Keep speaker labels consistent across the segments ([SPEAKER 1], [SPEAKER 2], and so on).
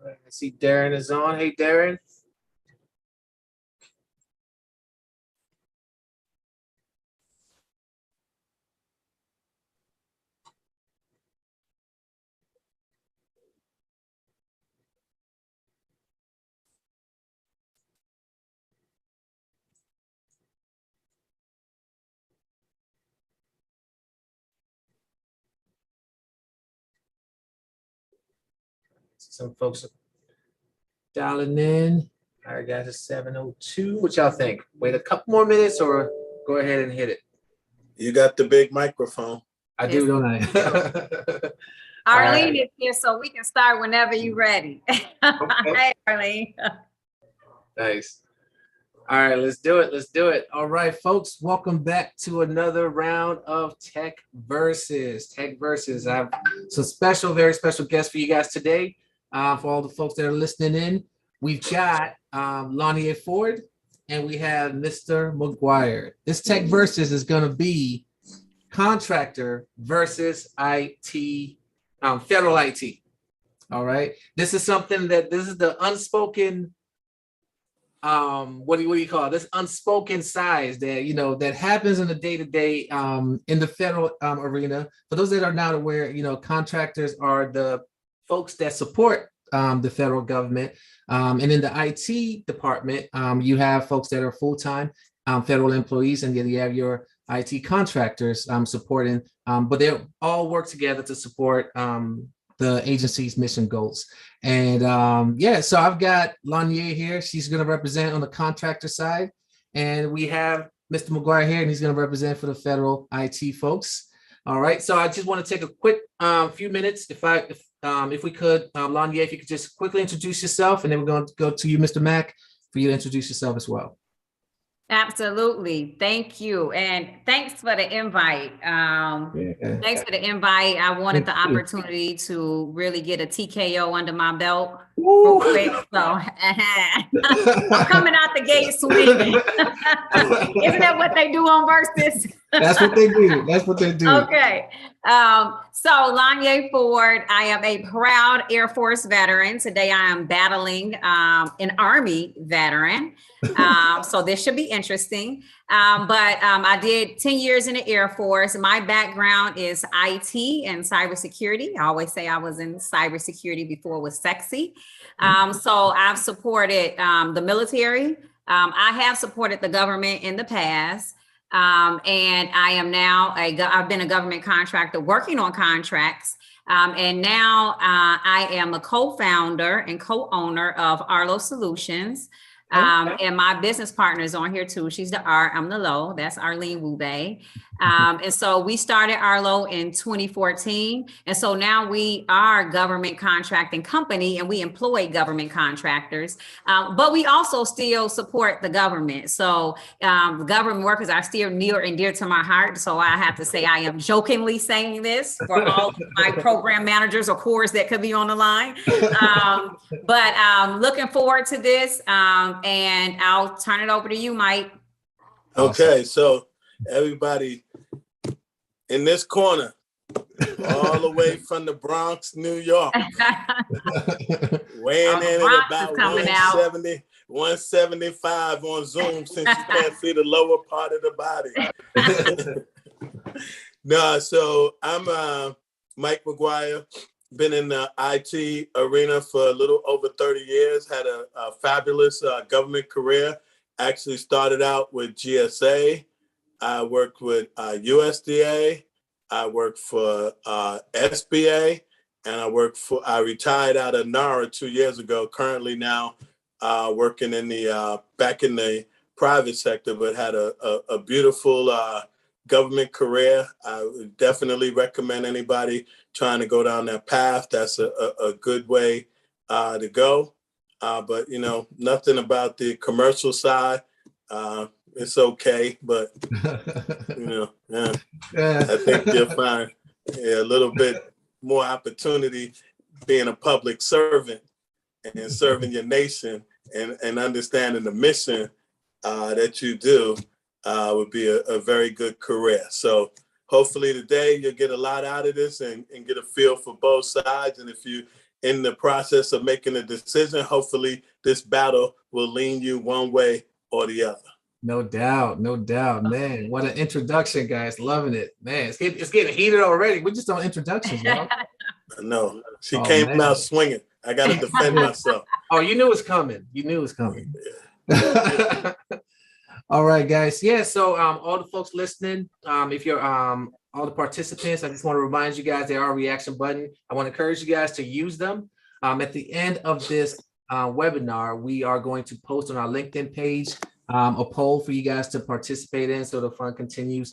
[SPEAKER 1] I see Darren is on. Hey, Darren. Some folks are dialing in. All right, guys, it's 7:02. What y'all think? Wait a couple more minutes or go ahead and hit it?
[SPEAKER 2] You got the big microphone.
[SPEAKER 1] I do, don't I?
[SPEAKER 3] Arlene is here, so we can start whenever you're ready. Okay. Hey, Arlene.
[SPEAKER 1] Nice. All right, let's do it. Let's do it. All right, folks, welcome back to another round of Tech Versus. I have some special, very special guests for you guys today. For all the folks that are listening in, we've got Lanier Ford and we have Mr. Mcguire. This Tech Versus is going to be contractor versus IT, federal IT. All right. This is something this is the unspoken, what do you call it? This unspoken size that, that happens in the day-to-day in the federal arena. For those that are not aware, contractors are the folks that support the federal government. And in the IT department, you have folks that are full-time federal employees, and then you have your IT contractors supporting, but they all work together to support the agency's mission goals. And so I've got Lanier here. She's going to represent on the contractor side. And we have Mr. Mcguire here, and he's going to represent for the federal IT folks. All right. So I just want to take a quick few minutes, if we could, Lanier, if you could just quickly introduce yourself, and then we're going to go to you, Mr. Mack, for you to introduce yourself as well.
[SPEAKER 3] Absolutely. Thank you. And thanks for the invite. Thanks for the invite. I wanted the opportunity to really get a TKO under my belt real quick. So I'm coming out the gate swinging. Isn't that what they do on Versus?
[SPEAKER 1] That's what they do. That's what they do.
[SPEAKER 3] Okay. So Lanier Ford, I am a proud Air Force veteran. Today I am battling an Army veteran. So this should be interesting. But I did 10 years in the Air Force. My background is IT and cybersecurity. I always say I was in cybersecurity before it was sexy. So I've supported the military. I have supported the government in the past. And I am now, I've been a government contractor working on contracts. And now I am a co-founder and co-owner of Arlo Solutions. And my business partner is on here too. She's the R, I'm the low. That's Arlene Wube. And so we started Arlo in 2014. And so now we are a government contracting company and we employ government contractors. But we also still support the government. So government workers are still near and dear to my heart. So I have to say I am jokingly saying this for all of my program managers or cores that could be on the line. But looking forward to this. And I'll turn it over to you, Mike.
[SPEAKER 2] Okay, so everybody in this corner, all the way from the Bronx, New York, weighing in at about 170, 175 on Zoom since you can't see the lower part of the body. No, so I'm Mike Mcguire. Been in the IT arena for a little over 30 years, had a fabulous government career. Actually started out with GSA. I worked with USDA. I worked for SBA, and I retired out of NARA 2 years ago. Currently now working in the back in the private sector, but had a beautiful government career. I would definitely recommend anybody trying to go down that path. That's a good way to go. But, nothing about the commercial side. It's okay, but, I think you'll find a little bit more opportunity being a public servant and serving your nation and understanding the mission that you do would be a very good career. So hopefully today you'll get a lot out of this and get a feel for both sides. And if you in the process of making a decision. Hopefully this battle will lean you one way or the other.
[SPEAKER 1] No doubt, man. What an introduction, guys. Loving it, man. It's getting heated already. We're just on introductions, y'all.
[SPEAKER 2] I know. She came out swinging. I got to defend myself.
[SPEAKER 1] Oh, you knew it was coming. All right, guys. Yeah. So, all the folks listening, if you're all the participants, I just want to remind you guys there are reaction button. I want to encourage you guys to use them. At the end of this webinar, we are going to post on our LinkedIn page a poll for you guys to participate in, so the fun continues.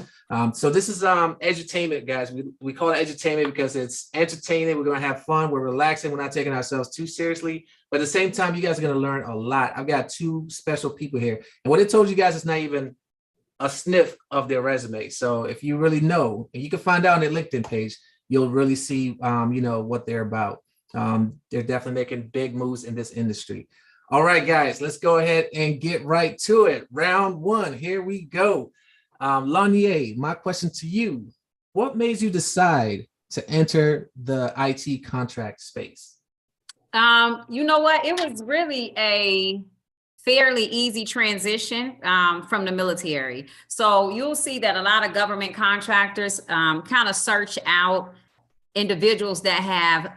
[SPEAKER 1] So this is edutainment, guys. We call it edutainment because it's entertaining. We're going to have fun. We're relaxing. We're not taking ourselves too seriously. But at the same time, you guys are going to learn a lot. I've got two special people here. And what I told you guys is not even a sniff of their resume. So if you really know, and you can find out on their LinkedIn page, you'll really see, what they're about. They're definitely making big moves in this industry. All right, guys, let's go ahead and get right to it. Round one, here we go. Lanier, my question to you, what made you decide to enter the IT contract space?
[SPEAKER 3] You know what? It was really a fairly easy transition from the military. So you'll see that a lot of government contractors kind of search out individuals that have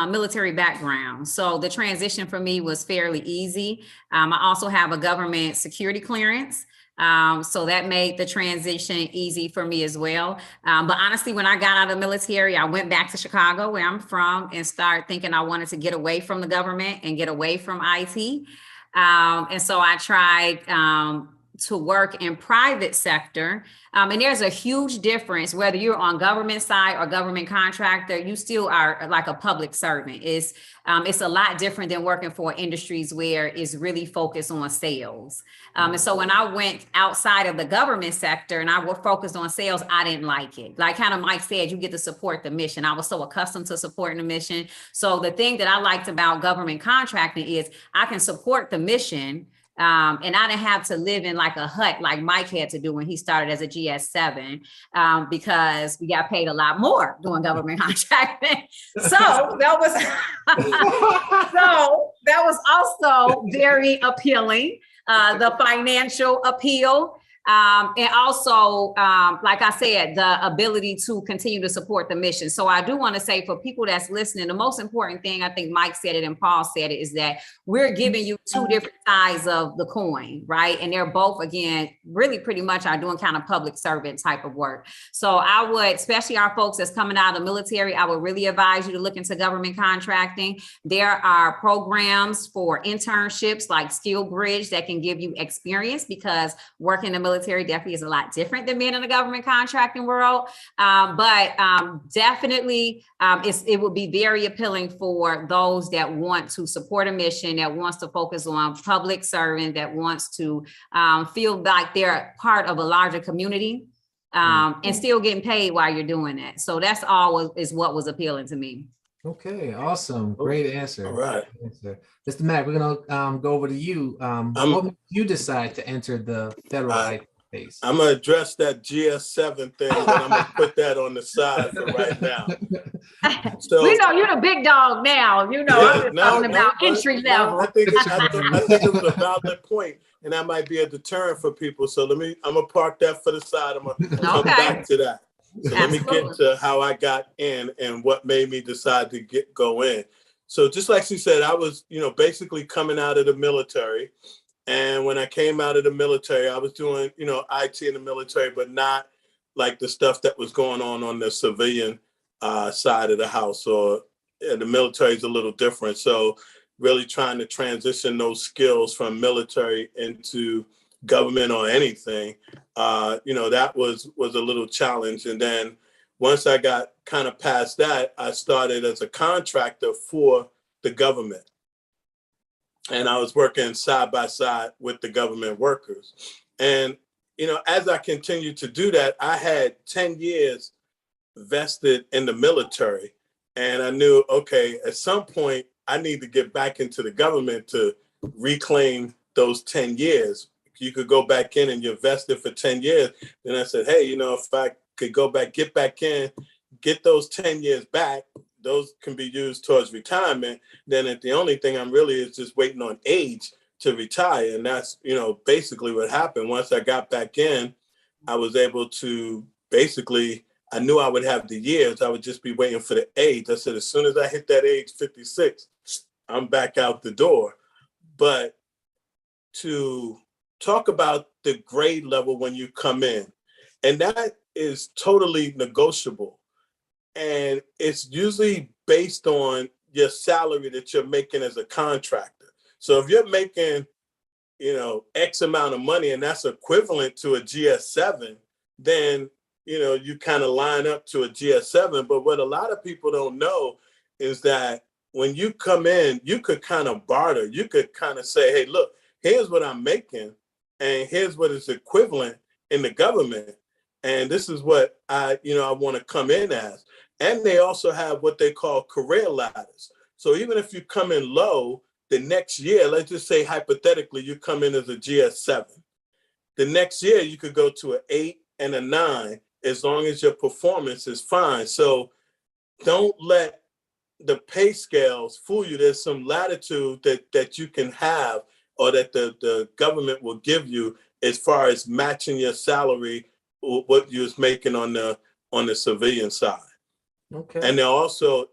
[SPEAKER 3] military background. So the transition for me was fairly easy. I also have a government security clearance. So that made the transition easy for me as well. But honestly, when I got out of the military, I went back to Chicago, where I'm from, and started thinking I wanted to get away from the government and get away from IT. And so I tried to work in private sector. And there's a huge difference, whether you're on government side or government contractor, you still are like a public servant. It's a lot different than working for industries where it's really focused on sales. And so when I went outside of the government sector and I was focused on sales, I didn't like it. Like kind of Mike said, you get to support the mission. I was so accustomed to supporting the mission. So the thing that I liked about government contracting is I can support the mission. And I didn't have to live in like a hut like Mike had to do when he started as a GS7 because we got paid a lot more doing government contracting. So that was also very appealing. The financial appeal. And also, like I said, the ability to continue to support the mission. So I do want to say for people that's listening, the most important thing, I think Mike said it and Paul said it, is that we're giving you two different sides of the coin, right? And they're both, again, really pretty much are doing kind of public servant type of work. So I would, especially our folks that's coming out of the military, I would really advise you to look into government contracting. There are programs for internships like Skill Bridge that can give you experience, because working in the military definitely is a lot different than being in the government contracting world. But definitely it would be very appealing for those that want to support a mission, that wants to focus on public serving, that wants to feel like they're part of a larger community and still getting paid while you're doing that. So that's all is what was appealing to me.
[SPEAKER 1] Okay, awesome. Great answer.
[SPEAKER 2] All right.
[SPEAKER 1] Mr. Mack, we're going to go over to you. What made you decide to enter the federal IT space? I'm
[SPEAKER 2] going to address that GS7 thing, but I'm going to put that on the side for right now.
[SPEAKER 3] So, we know you're the big dog now. I'm just talking about entry level.
[SPEAKER 2] I think it was a valid point, and that might be a deterrent for people. So I'm going to park that for the side. I'm going to come back to that. So let me get to how I got in and what made me decide to go in. So just like she said, I was, basically coming out of the military. And when I came out of the military, I was doing, IT in the military, but not like the stuff that was going on the civilian side of the house, or the military is a little different. So really trying to transition those skills from military into government or anything, that was a little challenge. And then once I got kind of past that, I started as a contractor for the government. And I was working side by side with the government workers. And, as I continued to do that, I had 10 years vested in the military. And I knew, okay, at some point, I need to get back into the government to reclaim those 10 years. You could go back in and you're vested for 10 years. Then I said, hey, if I could go back, get back in, get those 10 years back, those can be used towards retirement, then the only thing I'm really is just waiting on age to retire. And that's, basically what happened. Once I got back in, I was able to basically, I knew I would have the years. I would just be waiting for the age. I said, as soon as I hit that age 56, I'm back out the door. But to talk about the grade level when you come in, and that is totally negotiable. And it's usually based on your salary that you're making as a contractor. So if you're making, X amount of money, and that's equivalent to a GS7, then, you kind of line up to a GS7. But what a lot of people don't know is that when you come in, you could kind of barter. You could kind of say, hey, look, here's what I'm making, and here's what is equivalent in the government. And this is what I want to come in as. And they also have what they call career ladders. So even if you come in low, the next year, let's just say hypothetically, you come in as a GS7. The next year, you could go to an 8 and a 9, as long as your performance is fine. So don't let the pay scales fool you. There's some latitude that you can have, or that the government will give you, as far as matching your salary or what you was making on the civilian side.
[SPEAKER 1] Okay.
[SPEAKER 2] And they'll also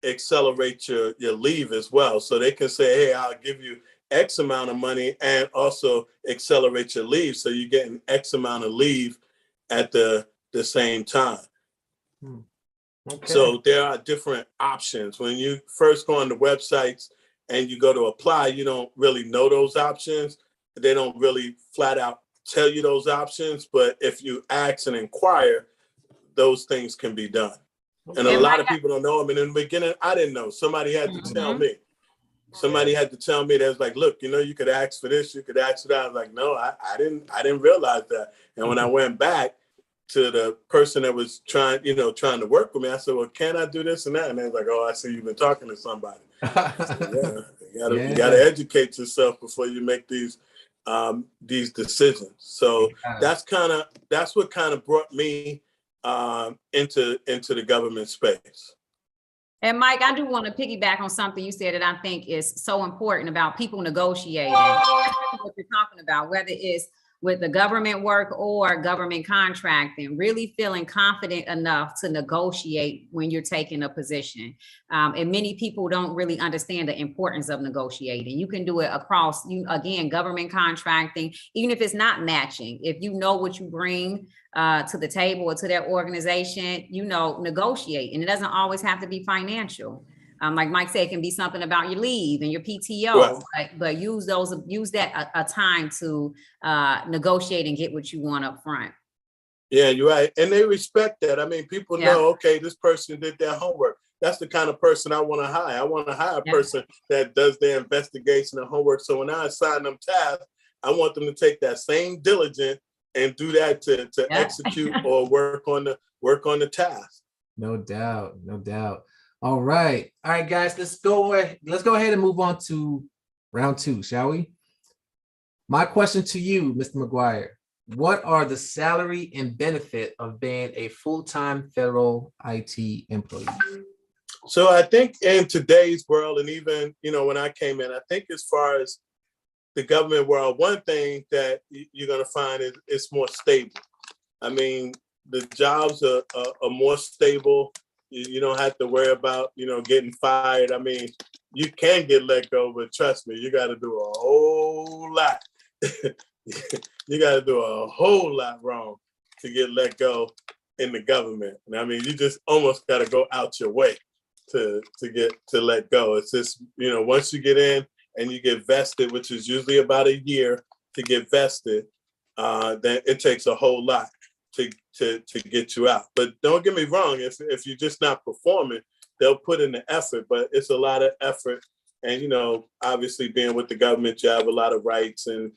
[SPEAKER 2] accelerate your leave as well. So they can say, hey, I'll give you X amount of money and also accelerate your leave. So you're getting X amount of leave at the same time.
[SPEAKER 1] Okay.
[SPEAKER 2] So there are different options. When you first go on the websites and you go to apply, you don't really know those options. They don't really flat out tell you those options. But if you ask and inquire, those things can be done. And a lot of people don't know them. And in the beginning, I didn't know. Somebody had to tell me. Somebody had to tell me. That was like, look, you could ask for this, you could ask for that. I was like, no, I didn't realize that. And when I went back to the person that was trying to work with me, I said, well, can I do this and that? And they was like, oh, I see you've been talking to somebody. So, you gotta educate yourself before you make these decisions. So that's what kind of brought me into the government space.
[SPEAKER 3] And Mike, I do want to piggyback on something you said that I think is so important about people negotiating. What you're talking about, whether it's with the government work or government contracting, really feeling confident enough to negotiate when you're taking a position. And many people don't really understand the importance of negotiating. You can do it across, government contracting, even if it's not matching. If you know what you bring to the table or to their organization, negotiate. And it doesn't always have to be financial. Like Mike said, it can be something about your leave and your PTO, right? But use that a time to negotiate and get what you want up front.
[SPEAKER 2] Yeah, you're right. And they respect that. I mean, people know, okay, this person did their homework. That's the kind of person I want to hire. I want to hire a person that does their investigation and homework. So when I assign them tasks, I want them to take that same diligence and do that to execute or work on the task.
[SPEAKER 1] No doubt. All right, guys, let's go ahead and move on to round 2, shall we? My question to you, Mr. Mcguire, what are the salary and benefit of being a full-time federal IT employee?
[SPEAKER 2] So I think in today's world, and even, when I came in, I think as far as the government world, one thing that you're going to find is it's more stable. I mean, the jobs are more stable. You don't have to worry about, getting fired. I mean, you can get let go, but trust me, you got to do a whole lot. You got to do a whole lot wrong to get let go in the government. And I mean, you just almost got to go out your way to get to let go. It's just, once you get in and you get vested, which is usually about a year to get vested, then it takes a whole lot to get you out. But don't get me wrong, if you're just not performing, they'll put in the effort, but it's a lot of effort. And, obviously being with the government, you have a lot of rights and,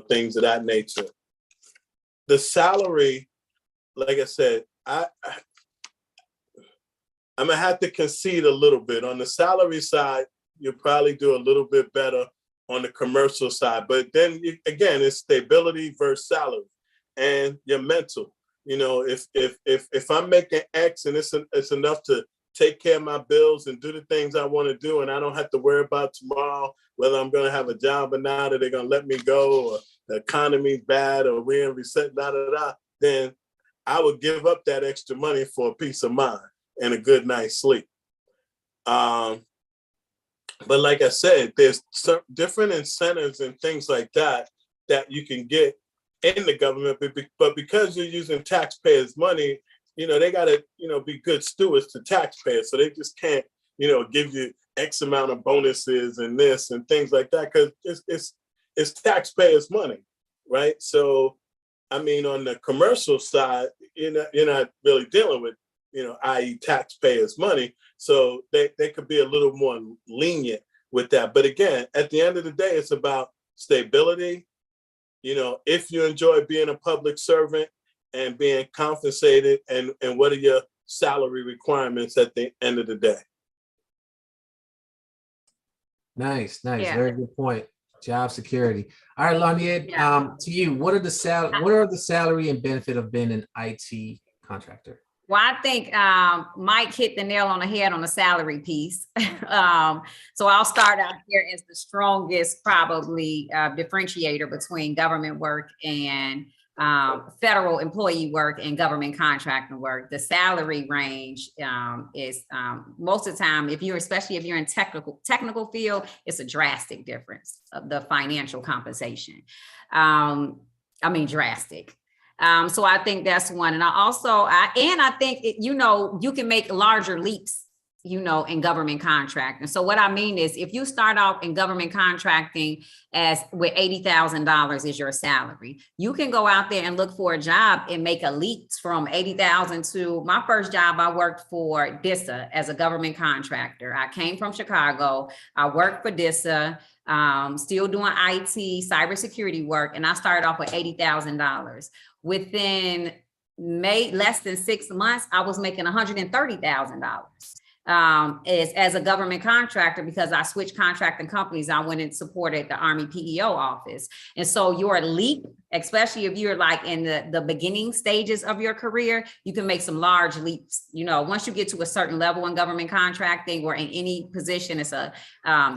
[SPEAKER 2] things of that nature. The salary, like I said, I'm gonna have to concede a little bit. On the salary side, you'll probably do a little bit better on the commercial side. But then again, it's stability versus salary and your mental. If I'm making X and it's enough to take care of my bills and do the things I want to do, and I don't have to worry about tomorrow whether I'm going to have a job or not, or they're going to let me go, or the economy's bad, or we're in recession, then I would give up that extra money for a peace of mind and a good night's sleep. But like I said, there's some different incentives and things like that you can get in the government, but because you're using taxpayers' money, they got to, be good stewards to taxpayers. So they just can't, give you X amount of bonuses and this and things like that, because it's taxpayers' money, right? So, I mean, on the commercial side, you're not really dealing with, i.e. taxpayers' money. So they could be a little more lenient with that. But again, at the end of the day, it's about stability. If you enjoy being a public servant and being compensated, and what are your salary requirements at the end of the day?
[SPEAKER 1] Nice.
[SPEAKER 3] Yeah.
[SPEAKER 1] Very good point. Job security. All right, Lanya, to you, what are the salary and benefit of being an IT contractor?
[SPEAKER 3] Well, I think Mike hit the nail on the head on the salary piece. So I'll start out here as the strongest probably differentiator between government work and federal employee work and government contracting work. The salary range is most of the time, especially if you're in technical field, it's a drastic difference of the financial compensation. Drastic. So I think that's one. And I think, you can make larger leaps, in government contracting. So what I mean is, if you start off in government contracting with $80,000 is your salary, you can go out there and look for a job and make a leap from $80,000 to my first job. I worked for DISA as a government contractor. I came from Chicago. I worked for DISA, still doing IT, cybersecurity work. And I started off with $80,000. Within less than 6 months, I was making $130,000 as a government contractor, because I switched contracting companies. I went and supported the Army PEO office. And so your leap, especially if you're like in the beginning stages of your career, you can make some large leaps. Once you get to a certain level in government contracting or in any position, the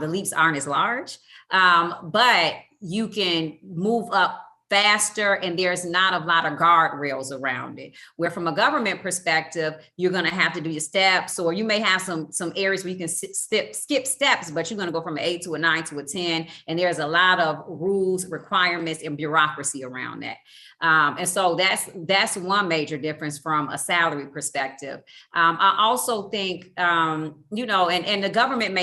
[SPEAKER 3] leaps aren't as large, but you can move up faster, and there's not a lot of guardrails around it. Where from a government perspective, you're going to have to do your steps, or you may have some areas where you can skip steps, but you're going to go from an 8 to a 9 to a 10. And there's a lot of rules, requirements, and bureaucracy around that. And so that's one major difference from a salary perspective. I also think, and the government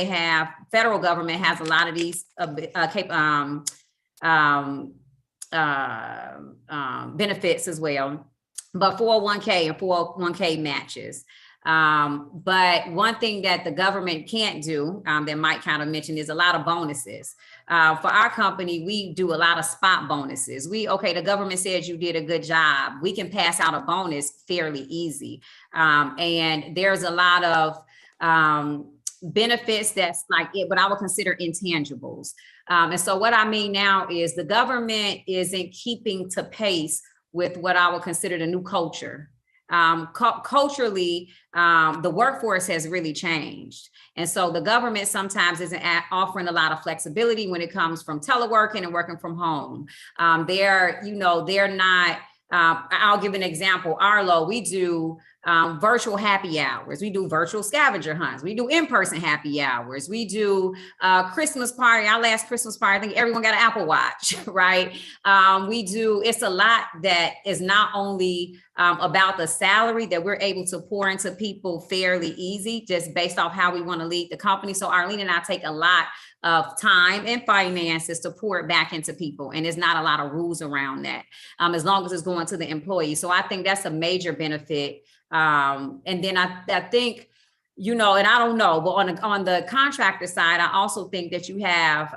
[SPEAKER 3] federal government has a lot of these benefits as well, but 401k and 401k matches. But one thing that the government can't do, that Mike kind of mentioned, is a lot of bonuses. For our company, we do a lot of spot bonuses. The government says you did a good job, we can pass out a bonus fairly easy. And there's a lot of benefits that's like it, but I would consider intangibles. And so what I mean now is the government isn't keeping to pace with what I would consider the new culture. Culturally, the workforce has really changed. And so the government sometimes isn't offering a lot of flexibility when it comes from teleworking and working from home. They're not, I'll give an example. Arlo, we do virtual happy hours. We do virtual scavenger hunts. We do in-person happy hours. We do Christmas party. Our last Christmas party, I think everyone got an Apple Watch, right? It's a lot that is not only about the salary that we're able to pour into people fairly easy, just based off how we want to lead the company. So Arlene and I take a lot of time and finances to pour it back into people. And there's not a lot of rules around that, as long as it's going to the employee. So I think that's a major benefit. And then I think, and I don't know, but on the contractor side, I also think that you have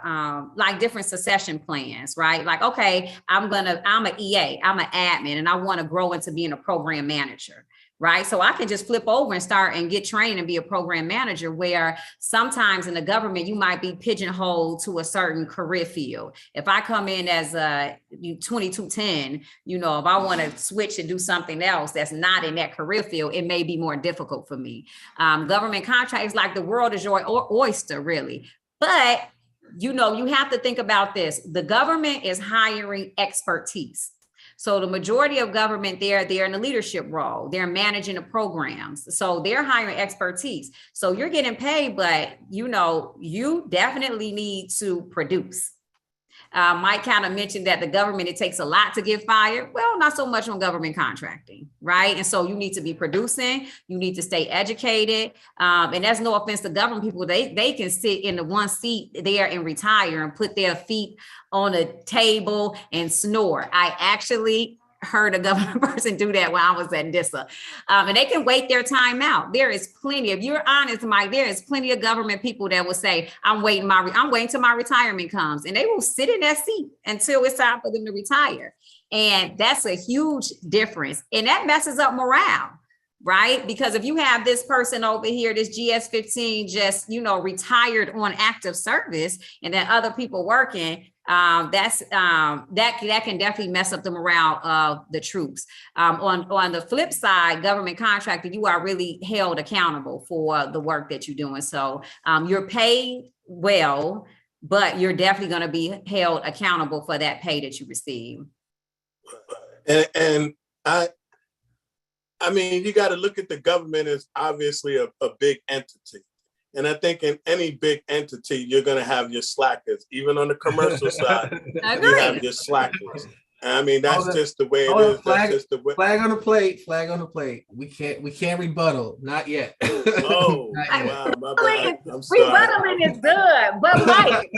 [SPEAKER 3] like different succession plans, right? Like, okay, I'm an EA, I'm an admin, and I want to grow into being a program manager, right? So I can just flip over and start and get trained and be a program manager, where sometimes in the government, you might be pigeonholed to a certain career field. If I come in as a 2210, if I want to switch and do something else that's not in that career field, it may be more difficult for me. Government contract is like the world is your oyster, really. But, you have to think about this. The government is hiring expertise. So the majority of government, they're in the leadership role. They're managing the programs. So they're hiring expertise. So you're getting paid, but you definitely need to produce. Mike kind of mentioned that the government, it takes a lot to get fired. Well, not so much on government contracting, right? And so you need to be producing, you need to stay educated. And that's no offense to government people. They can sit in the one seat there and retire and put their feet on a table and snore. I actually heard a government person do that when I was at DISA. And they can wait their time out. There is plenty, if you're honest, Mike, there is plenty of government people that will say, I'm waiting till my retirement comes. And they will sit in that seat until it's time for them to retire. And that's a huge difference. And that messes up morale, right? Because if you have this person over here, this GS-15 just, retired on active service, and then other people working, that can definitely mess up the morale of the troops. On the flip side, government contractor, you are really held accountable for the work that you're doing. So you're paid well, but you're definitely going to be held accountable for that pay that you receive.
[SPEAKER 2] And I mean, you got to look at the government as obviously a big entity. And I think in any big entity, you're going to have your slackers. Even on the commercial side, you have your slackers. I mean, that's just the way it is. That's just the way.
[SPEAKER 1] Flag on the plate. Flag on the plate. We can't rebuttal. Not yet.
[SPEAKER 2] Oh, wow, my bad. I'm sorry.
[SPEAKER 3] Rebuttaling is good, but Mike,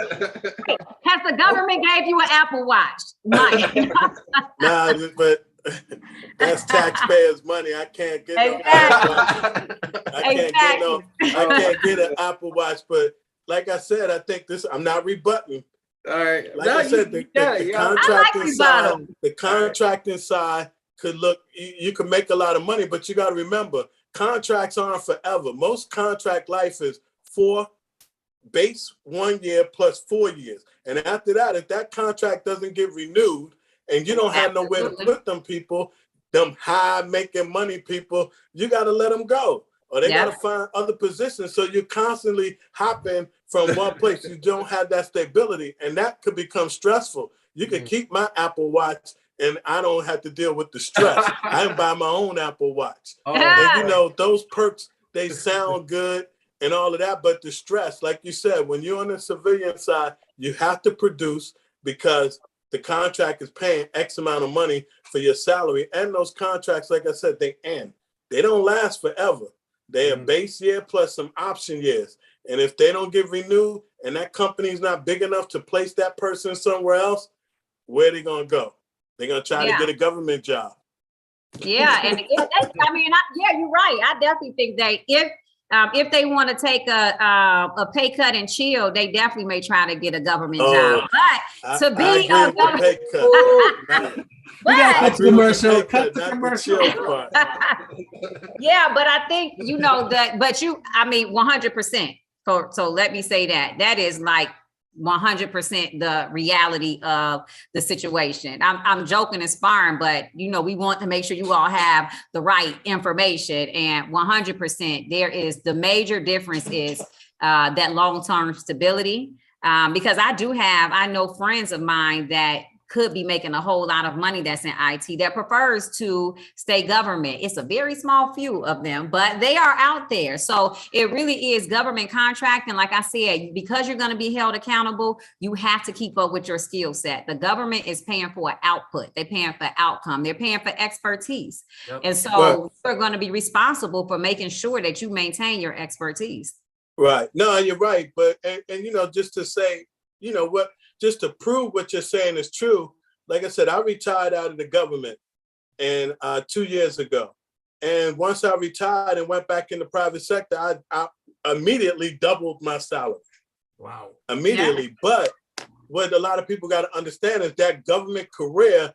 [SPEAKER 3] has the government gave you an Apple Watch, Mike?
[SPEAKER 2] Nah, but that's taxpayers' money. I can't get no Apple Watch. I can't get an Apple Watch. But like I said, I think I'm not rebutting.
[SPEAKER 1] All right.
[SPEAKER 2] Like I said, the contracting side could look, you can make a lot of money, but you got to remember, contracts aren't forever. Most contract life is 1 year plus 4 years. And after that, if that contract doesn't get renewed and you don't have nowhere to put them people, them high making money people, you got to let them go. Or they got to find other positions. So you're constantly hopping from one place. You don't have that stability. And that could become stressful. You can keep my Apple Watch and I don't have to deal with the stress. I can buy my own Apple Watch. Oh. And those perks, they sound good and all of that. But the stress, like you said, when you're on the civilian side, you have to produce because the contract is paying X amount of money for your salary. And those contracts, like I said, they end. They don't last forever. They're a base year plus some option years. And if they don't get renewed and that company's not big enough to place that person somewhere else, where are they going to go? They're going to try to get a government job.
[SPEAKER 3] Yeah. And you're right. I definitely think that if they want to take a pay cut and chill, they definitely may try to get a government job. But to be a government
[SPEAKER 2] pay cut.
[SPEAKER 1] We got to cut the commercial. Cut the commercial.
[SPEAKER 3] Yeah, but I think, but 100%. So let me say that is like 100% the reality of the situation. I'm joking and sparring, but we want to make sure you all have the right information, and 100% there is the major difference is that long-term stability. Because I know friends of mine that could be making a whole lot of money that's in IT that prefers to stay government. It's a very small few of them, but they are out there. So it really is government contracting. Like I said, because you're going to be held accountable, you have to keep up with your skill set. The government is paying for output. They're paying for outcome. They're paying for expertise. Yep. And so you're going to be responsible for making sure that you maintain your expertise.
[SPEAKER 2] Right. No, you're right. But, and just to say, just to prove what you're saying is true, like I said, I retired out of the government and 2 years ago. And once I retired and went back in the private sector, I immediately doubled my salary.
[SPEAKER 1] Wow.
[SPEAKER 2] Immediately. Yeah. But what a lot of people got to understand is that government career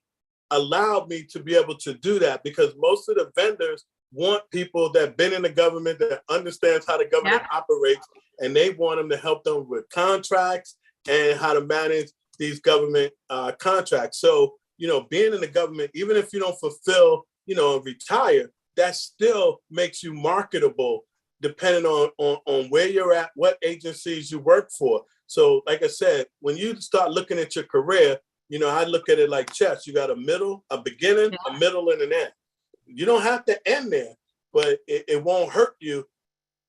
[SPEAKER 2] allowed me to be able to do that because most of the vendors want people that been in the government, that understands how the government operates, and they want them to help them with contracts and how to manage these government contracts. So, being in the government, even if you don't fulfill, retire, that still makes you marketable depending on where you're at, what agencies you work for. So like I said, when you start looking at your career, I look at it like chess. You got a middle, a beginning, a middle, and an end. You don't have to end there, but it won't hurt you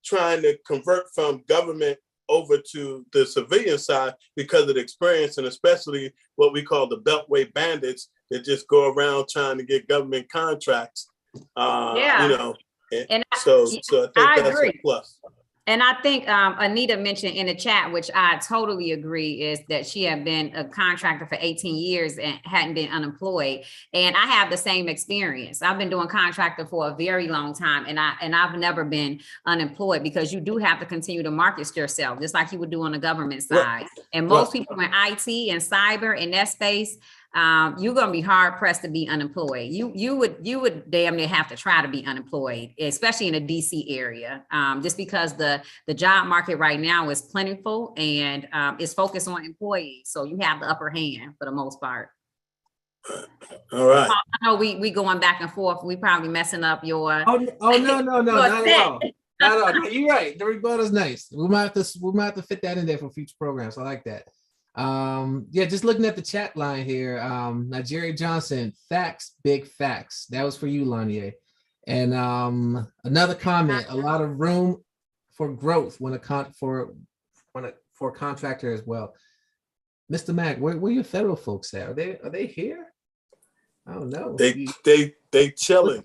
[SPEAKER 2] trying to convert from government over to the civilian side because of the experience, and especially what we call the Beltway bandits that just go around trying to get government contracts.
[SPEAKER 3] And
[SPEAKER 2] so I think that's
[SPEAKER 3] agree.
[SPEAKER 2] a plus.
[SPEAKER 3] And I think Anita mentioned in the chat, which I totally agree, is that she had been a contractor for 18 years and hadn't been unemployed. And I have the same experience. I've been doing contractor for a very long time, and I've never been unemployed, because you do have to continue to market yourself, just like you would do on the government side. Right. And most people in IT and cyber in that space, you're going to be hard pressed to be unemployed. You would damn near have to try to be unemployed, especially in the DC area, just because the job market right now is plentiful and it's focused on employees. So you have the upper hand for the most part.
[SPEAKER 2] All right.
[SPEAKER 3] I know we going back and forth. We probably messing up your.
[SPEAKER 1] Oh no, not at all. Not at all. You're right. The rebuttal's nice. We might have to fit that in there for future programs. I like that. Just looking at the chat line here, Nigeria Johnson, facts, big facts. That was for you, Lanier. And another comment, a lot of room for growth for a contractor as well. Mr. Mack, where your federal folks at? Are they here? I don't know.
[SPEAKER 2] They chilling.
[SPEAKER 3] They chilling.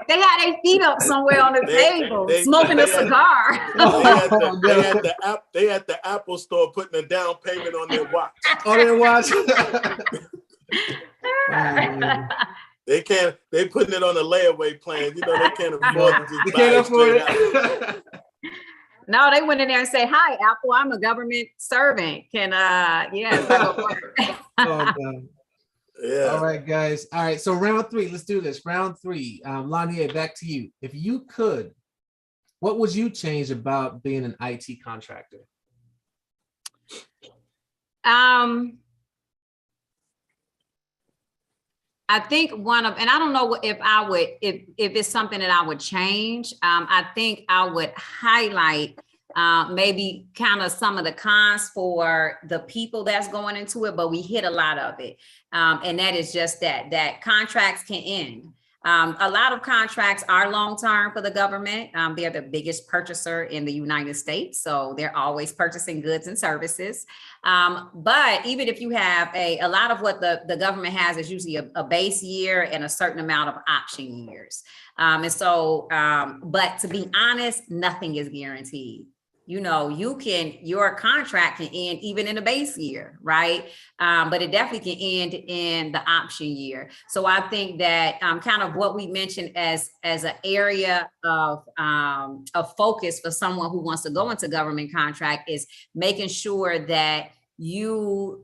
[SPEAKER 3] They had their feet up somewhere on the table, smoking a cigar.
[SPEAKER 2] They at the Apple store putting a down payment on their watch.
[SPEAKER 1] On their watch.
[SPEAKER 2] They putting it on a layaway plan. They can't afford to just buy it straight out.
[SPEAKER 3] No, they went in there and say, "Hi, Apple, I'm a government servant. Can
[SPEAKER 1] Yeah. All right, guys. All right. So round 3, let's do this. Round 3. Lanier, back to you. If you could, what would you change about being an IT contractor?
[SPEAKER 3] I think and I don't know if it's something that I would change. I think I would highlight maybe kind of some of the cons for the people that's going into it, but we hit a lot of it. And that is just that contracts can end. A lot of contracts are long-term for the government. They're the biggest purchaser in the United States, so they're always purchasing goods and services. But even if you have a lot of what the government has is usually a base year and a certain amount of option years. But to be honest, nothing is guaranteed. Your contract can end even in a base year, right? But it definitely can end in the option year. So I think that kind of what we mentioned as an area of focus for someone who wants to go into government contract is making sure that you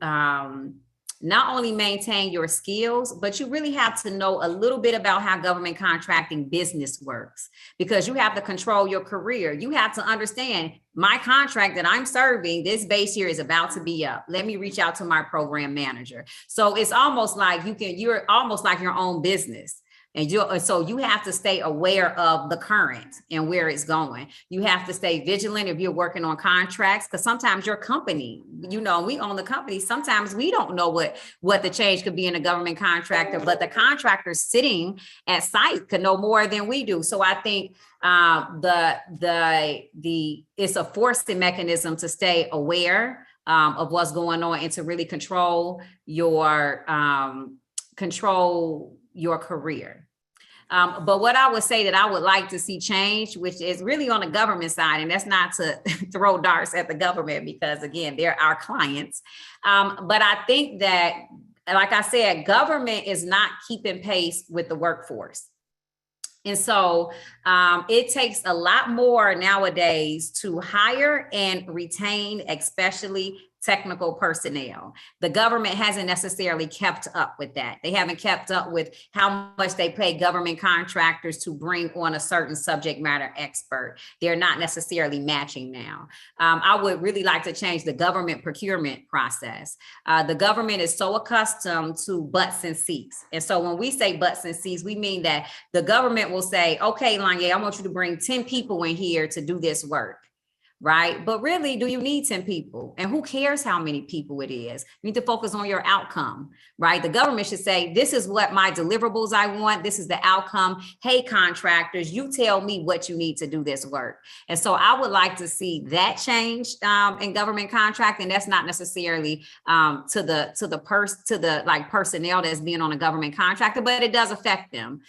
[SPEAKER 3] not only maintain your skills, but you really have to know a little bit about how government contracting business works, because you have to control your career. You have to understand, my contract that I'm serving, this base year is about to be up. Let me reach out to my program manager. So it's almost like you're almost like your own business. And so you have to stay aware of the current and where it's going. You have to stay vigilant if you're working on contracts, because sometimes your company, we own the company. Sometimes we don't know what the change could be in a government contractor, but the contractor sitting at site could know more than we do. So I think it's a forcing mechanism to stay aware of what's going on and to really control your career. But what I would say that I would like to see change, which is really on the government side, and that's not to throw darts at the government, because again, they're our clients. But I think that, like I said, government is not keeping pace with the workforce. And so it takes a lot more nowadays to hire and retain, especially technical personnel. The government hasn't necessarily kept up with that. They haven't kept up with how much they pay government contractors to bring on a certain subject matter expert. They're not necessarily matching now. I would really like to change the government procurement process. The government is so accustomed to butts and seats. And so when we say butts and seats, we mean that the government will say, okay, Lanye, I want you to bring 10 people in here to do this work. Right? But really, do you need 10 people? And who cares how many people it is? You need to focus on your outcome, right? The government should say, this is what my deliverables I want. This is the outcome. Hey, contractors, you tell me what you need to do this work. And so I would like to see that change in government contracting. That's not necessarily to the like personnel that's being on a government contractor, but it does affect them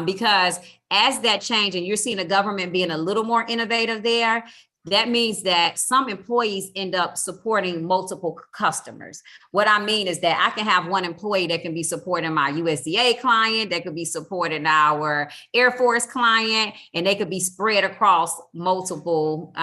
[SPEAKER 3] because as that change and you're seeing the government being a little more innovative there, that means that some employees end up supporting multiple customers. What I mean is that I can have one employee that can be supporting my USDA client, that could be supporting our Air Force client, and they could be spread across multiple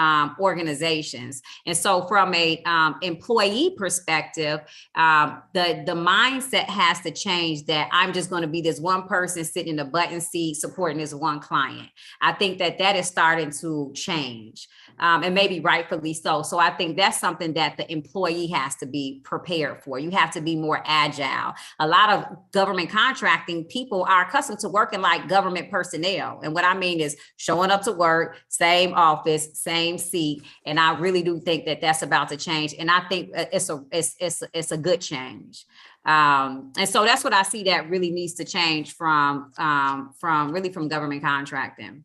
[SPEAKER 3] organizations. And so from a employee perspective, the mindset has to change that I'm just going to be this one person sitting in the button seat supporting this one client. I think that is starting to change. And maybe rightfully so. So I think that's something that the employee has to be prepared for. You have to be more agile. A lot of government contracting people are accustomed to working like government personnel. And what I mean is showing up to work, same office, same seat. And I really do think that that's about to change. And I think it's a good change. And so that's what I see that really needs to change from government contracting.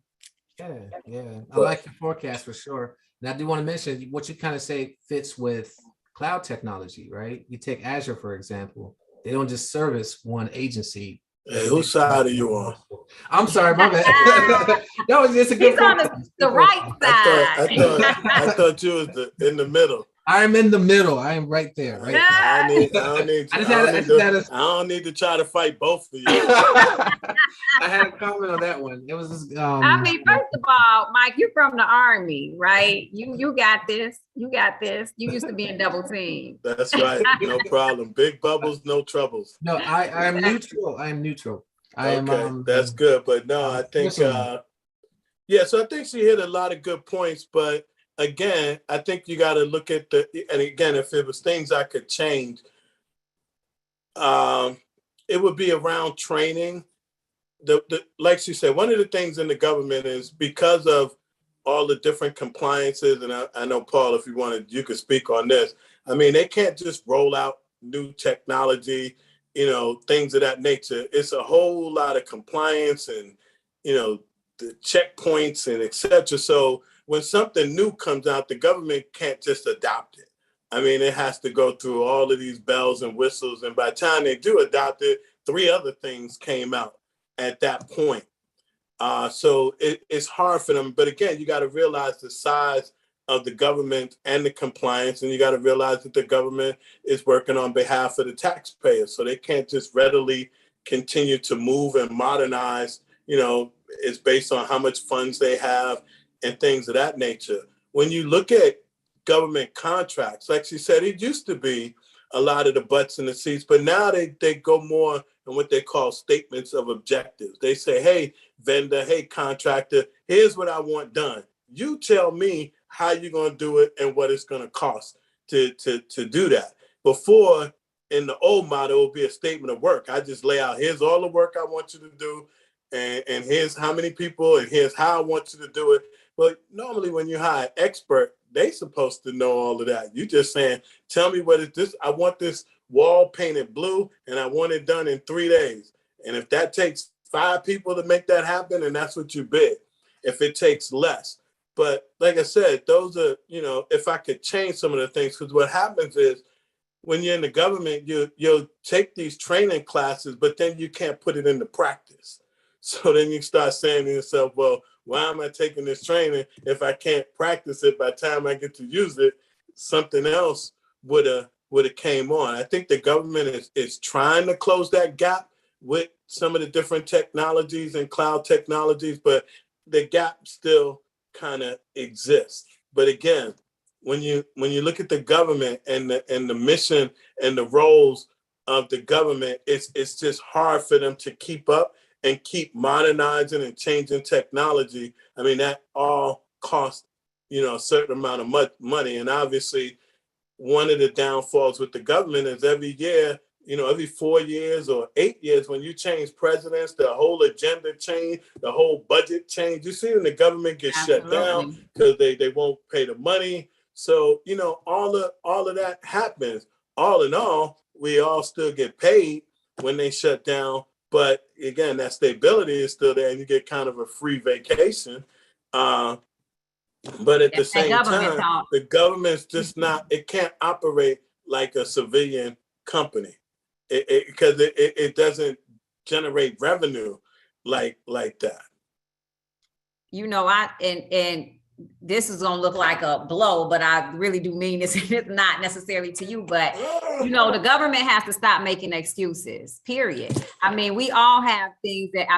[SPEAKER 1] Yeah. I like the forecast for sure. And I do want to mention what you kind of say fits with cloud technology, right? You take Azure, for example. They don't just service one agency.
[SPEAKER 2] Hey, whose side are you on?
[SPEAKER 1] I'm sorry, my bad. No, it's a good.
[SPEAKER 3] He's on the right side.
[SPEAKER 2] I thought you was in the middle.
[SPEAKER 1] I'm in the middle. I am right there. Right.
[SPEAKER 2] I don't need to try to fight both of you.
[SPEAKER 1] I had a comment on that one. It was just,
[SPEAKER 3] I mean, first of all, Mike, you're from the Army, right? You got this. You got this. You used to be in double team.
[SPEAKER 2] That's right. No problem. Big bubbles, no troubles.
[SPEAKER 1] No, I am neutral. I am neutral.
[SPEAKER 2] Okay, that's good. But no, I think so I think she hit a lot of good points, but again, I think you got to look at and again, if it was things I could change, it would be around training. Like she said, one of the things in the government is because of all the different compliances, and I know, Paul, if you wanted, you could speak on this. I mean, they can't just roll out new technology, things of that nature. It's a whole lot of compliance and, the checkpoints and et cetera. So when something new comes out, the government can't just adopt it. I mean, it has to go through all of these bells and whistles. And by the time they do adopt it, 3 other things came out at that point. So it's hard for them. But again, you got to realize the size of the government and the compliance. And you got to realize that the government is working on behalf of the taxpayers. So they can't just readily continue to move and modernize. It's based on how much funds they have and things of that nature. When you look at government contracts, like she said, it used to be a lot of the butts in the seats, but now they go more in what they call statements of objectives. They say, hey, vendor, hey, contractor, here's what I want done. You tell me how you're going to do it and what it's going to cost to do that. Before, in the old model, it would be a statement of work. I just lay out, here's all the work I want you to do, and here's how many people, and here's how I want you to do it. But normally when you hire an expert, they supposed to know all of that. You just saying, tell me what is this? I want this wall painted blue and I want it done in 3 days. And if that takes 5 people to make that happen, and that's what you bid. If it takes less. But like I said, those are, if I could change some of the things, because what happens is when you're in the government, you'll take these training classes, but then you can't put it into practice. So then you start saying to yourself, well, why am I taking this training if I can't practice it? By the time I get to use it, something else would have came on. I think the government is trying to close that gap with some of the different technologies and cloud technologies, but the gap still kind of exists. But again, when you look at the government and the mission and the roles of the government, it's just hard for them to keep up and keep modernizing and changing technology. I mean, that all costs, a certain amount of money. And obviously, one of the downfalls with the government is every year, every 4 years or 8 years, when you change presidents, the whole agenda change, the whole budget change. You see when the government gets shut down because they won't pay the money. So, all of that happens. All in all, we all still get paid when they shut down. But again, that stability is still there, and you get kind of a free vacation. But at the same time, the government's just not, it can't operate like a civilian company because it doesn't generate revenue like that.
[SPEAKER 3] And this is going to look like a blow, but I really do mean this. It's not necessarily to you, but the government has to stop making excuses, period. I mean, we all have things that,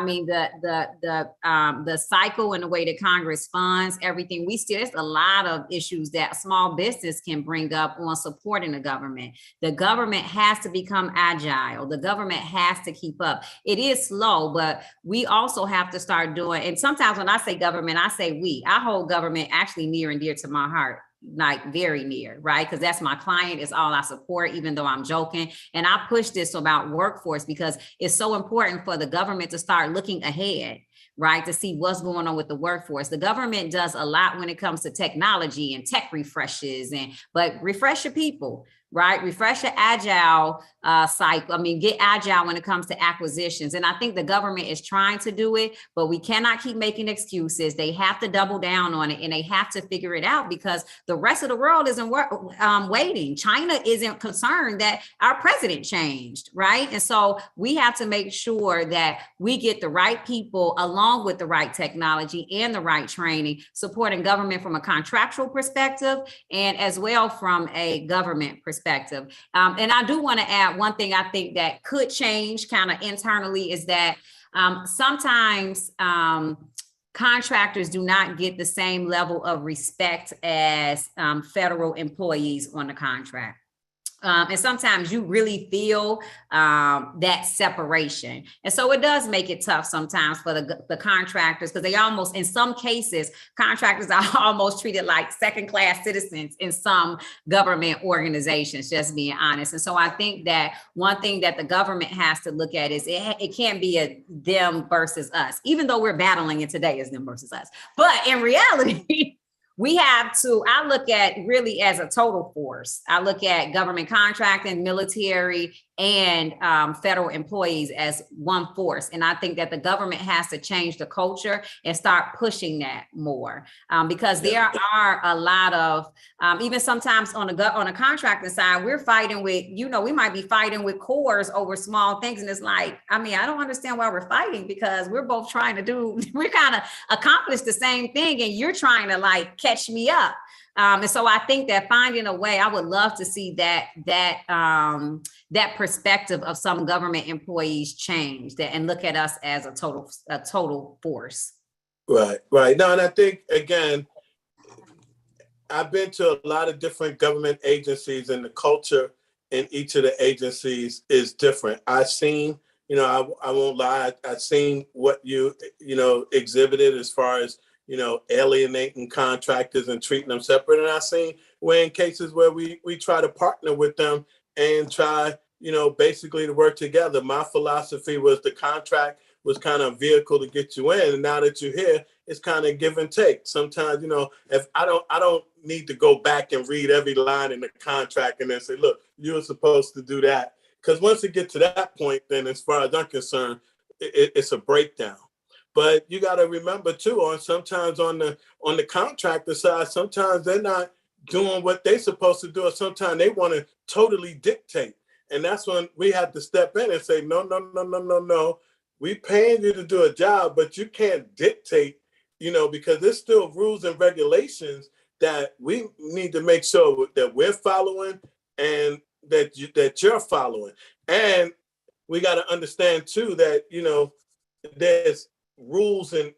[SPEAKER 3] the cycle and the way that Congress funds everything. There's a lot of issues that small business can bring up on supporting the government. The government has to become agile. The government has to keep up. It is slow, but we also have to start doing, and sometimes when I say government, I say we. I hold government actually near and dear to my heart, like very near, right? Because that's my client, is all I support, even though I'm joking. And I push this about workforce because it's so important for the government to start looking ahead, right? To see what's going on with the workforce. The government does a lot when it comes to technology and tech refreshes, but refresh your people, right? Refresh your agile cycle. Get agile when it comes to acquisitions. And I think the government is trying to do it, but we cannot keep making excuses. They have to double down on it, and they have to figure it out because the rest of the world isn't waiting. China isn't concerned that our president changed, right? And so we have to make sure that we get the right people along with the right technology and the right training, supporting government from a contractual perspective and as well from a government perspective. And I do want to add one thing I think that could change kind of internally is that sometimes contractors do not get the same level of respect as federal employees on the contract. And sometimes you really feel that separation. And so it does make it tough sometimes for the contractors, because they almost, in some cases, contractors are almost treated like second-class citizens in some government organizations, just being honest. And so I think that one thing that the government has to look at is it can't be a them versus us, even though we're battling it today as them versus us. But in reality, we have to, I look at really as a total force. I look at government contracting, military, and federal employees as one force. And I think that the government has to change the culture and start pushing that more because there are a lot of, even sometimes on a contracting side, we're fighting with, we might be fighting with cores over small things. And it's like, I don't understand why we're fighting, because we're both trying to we're kind of accomplish the same thing. And you're trying to like catch me up. And so I think that finding a way, I would love to see that perspective of some government employees change that and look at us as a total force.
[SPEAKER 2] Right. No, and I think, again, I've been to a lot of different government agencies, and the culture in each of the agencies is different. I've seen, I won't lie, I've seen what you exhibited as far as, alienating contractors and treating them separate. And I've seen where in cases where we try to partner with them and try, basically to work together. My philosophy was the contract was kind of a vehicle to get you in. And now that you're here, it's kind of give and take. Sometimes, if I don't need to go back and read every line in the contract and then say, look, you were supposed to do that. Because once it gets to that point, then as far as I'm concerned, it's a breakdown. But you got to remember too, sometimes on the contractor side, sometimes they're not doing what they're supposed to do, or sometimes they want to totally dictate. And that's when we have to step in and say, no. We paying you to do a job, but you can't dictate, because there's still rules and regulations that we need to make sure that we're following and that you're following. And we got to understand too that, there's rules and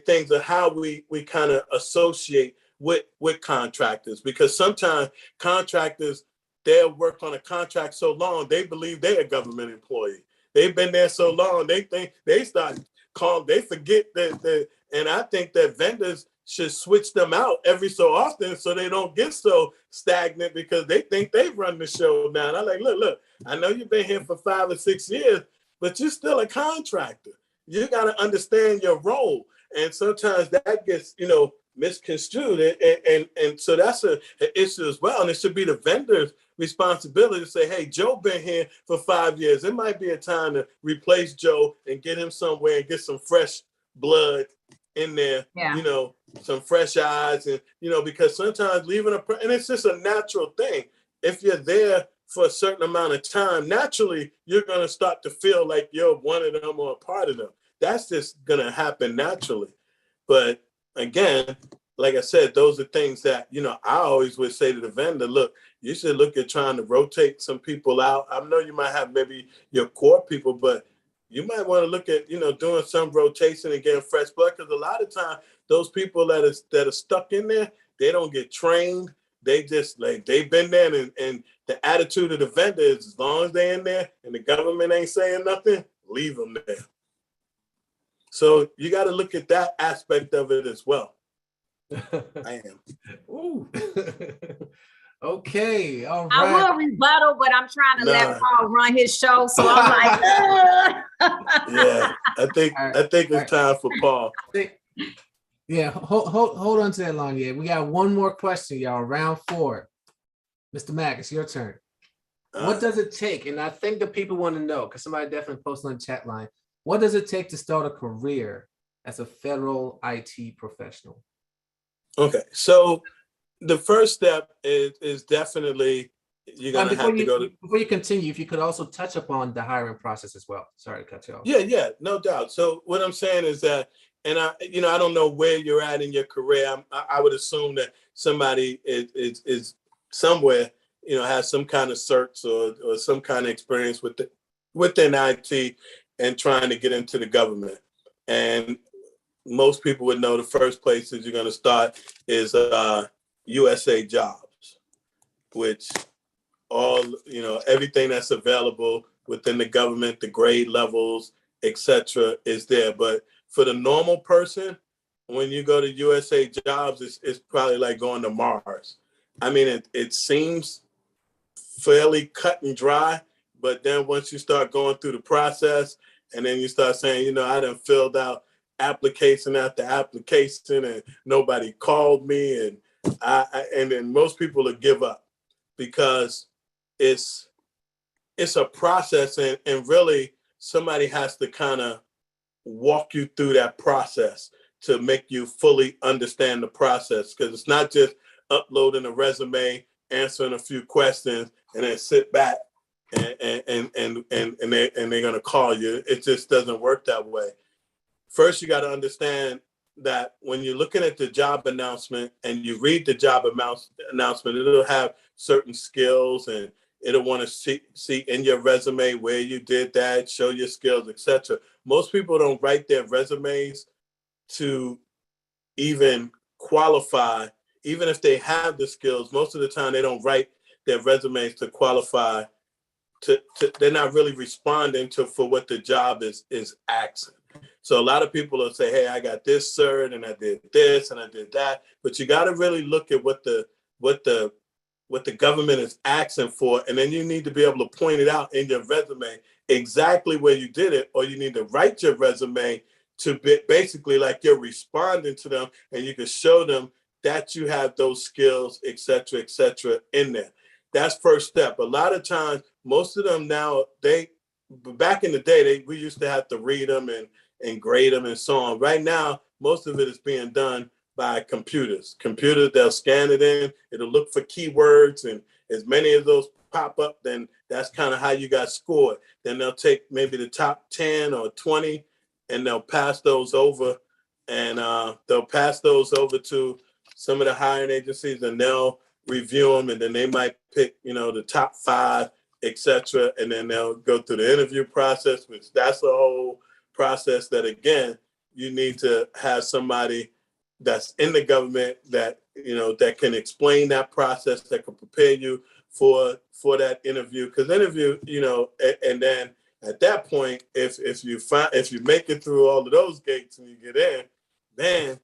[SPEAKER 2] things of how we kind of associate with contractors, because sometimes contractors, they'll work on a contract so long, they believe they're a government employee. They've been there so long, they think they start calling, they forget that, and I think that vendors should switch them out every so often so they don't get so stagnant, because they think they run the show now. And I'm like, look, I know you've been here for 5 or 6 years, but you're still a contractor. You got to understand your role. And sometimes that gets, misconstrued. And so that's an issue as well. And it should be the vendor's responsibility to say, hey, Joe been here for 5 years. It might be a time to replace Joe and get him somewhere and get some fresh blood in there, some fresh eyes. And, because sometimes leaving and it's just a natural thing. If you're there for a certain amount of time, naturally, you're going to start to feel like you're one of them or a part of them. That's just going to happen naturally. But again, like I said, those are things that, I always would say to the vendor, look, you should look at trying to rotate some people out. I know you might have maybe your core people, but you might want to look at, doing some rotation and getting fresh blood, because a lot of times those people that are stuck in there, they don't get trained. They just they've been there, and the attitude of the vendor is, as long as they're in there and the government ain't saying nothing, leave them there. So you got to look at that aspect of it as well. I am.
[SPEAKER 1] Ooh. Okay, all right.
[SPEAKER 3] I will rebuttal, but I'm trying to let Paul run his show, so I'm like,
[SPEAKER 2] yeah. I think it's time for Paul.
[SPEAKER 1] Yeah, hold on to that long. Yeah, we got one more question, y'all. Round 4. Mr. Mack, it's your turn. What does it take? And I think the people want to know, because somebody definitely posted on the chat line. What does it take to start a career as a federal IT professional?
[SPEAKER 2] Okay, so the first step is definitely you're gonna have to go to.
[SPEAKER 1] Before you continue, if you could also touch upon the hiring process as well. Sorry to cut you off.
[SPEAKER 2] Yeah, no doubt. So what I'm saying is that, and I don't know where you're at in your career. I would assume that somebody is somewhere, has some kind of certs or some kind of experience within IT and trying to get into the government. And most people would know the first places you're going to start is USA Jobs, which everything that's available within the government, the grade levels, etc., is there. But for the normal person, when you go to USA Jobs, it's probably like going to Mars. I mean, it seems fairly cut and dry, but then once you start going through the process, and then you start saying, I done filled out application after application and nobody called me, and then most people will give up, because it's a process, and really somebody has to kind of walk you through that process to make you fully understand the process, because it's not just uploading a resume, answering a few questions, and then sit back and they're gonna call you. It just doesn't work that way. First, you got to understand that when you're looking at the job announcement and you read the job announcement, it'll have certain skills, and it'll want to see in your resume where you did that, show your skills, etc. Most people don't write their resumes to even qualify, even if they have the skills. Most of the time, they don't write their resumes to qualify. They're not really responding for what the job is asking. So a lot of people will say, hey, I got this cert and I did this and I did that. But you got to really look at what the government is asking for. And then you need to be able to point it out in your resume exactly where you did it, or you need to write your resume to be basically like you're responding to them, and you can show them that you have those skills, et cetera, in there. That's first step. A lot of times, most of them now, back in the day, we used to have to read them and grade them and so on. Right now, most of it is being done by computers. They'll scan it in, it'll look for keywords, and as many of those pop up, then that's kind of how you got scored. Then they'll take maybe the top 10 or 20, and they'll pass those over, and they'll pass those over to some of the hiring agencies, and they'll review them, and then they might pick, the top 5, etc., and then they'll go through the interview process, which that's a whole process that, again, you need to have somebody that's in the government that that can explain that process, that can prepare you for that interview. Because interview, and then at that point, if you make it through all of those gates and you get in, then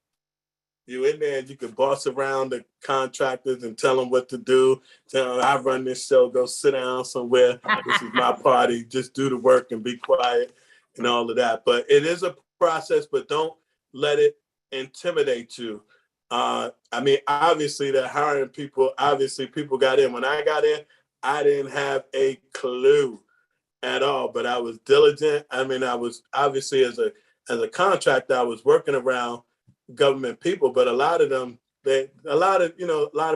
[SPEAKER 2] you in there and you can boss around the contractors and tell them what to do. Tell them, I run this show, go sit down somewhere. This is my party. Just do the work and be quiet and all of that. But it is a process, but don't let it intimidate you. Obviously they're hiring people. Obviously people got in. When I got in, I didn't have a clue at all, but I was diligent. I was obviously as a contractor, I was working around government people, but a lot of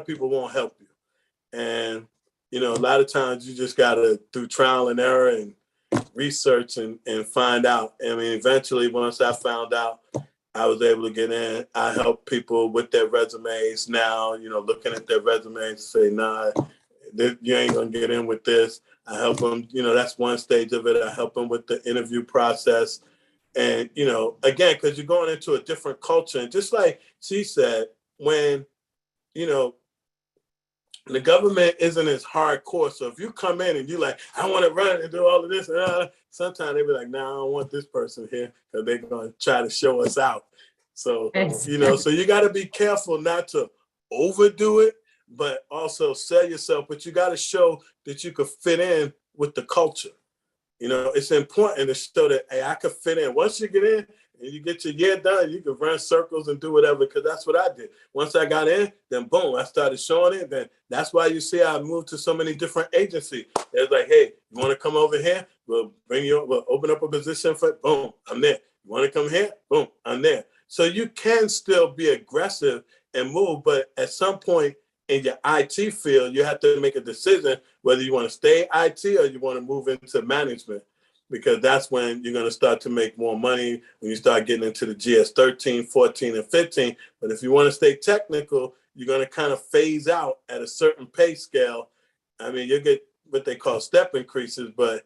[SPEAKER 2] people won't help you. And, a lot of times you just got to do trial and error and research and find out. Eventually, once I found out, I was able to get in. I help people with their resumes now, looking at their resumes, say, nah, you ain't going to get in with this. I help them, that's one stage of it. I help them with the interview process. And, again, because you're going into a different culture. And just like she said, when, the government isn't as hardcore. So if you come in and you're like, I want to run and do all of this, sometimes they be like, no, I don't want this person here because they're going to try to show us out. So, so you got to be careful not to overdo it, but also sell yourself. But you got to show that you could fit in with the culture. It's important to show that, hey, I could fit in. Once you get in and you get your year done, you can run circles and do whatever, because that's what I did. Once I got in, then boom, I started showing it. Then that's why you see I moved to so many different agencies. It's like, hey, you want to come over here? We'll open up a position for, boom, I'm there. You want to come here? Boom, I'm there. So you can still be aggressive and move, but at some point in your IT field, you have to make a decision whether you want to stay IT or you want to move into management, because that's when you're going to start to make more money, when you start getting into the GS 13, 14, and 15. But if you want to stay technical, you're going to kind of phase out at a certain pay scale. You'll get what they call step increases, but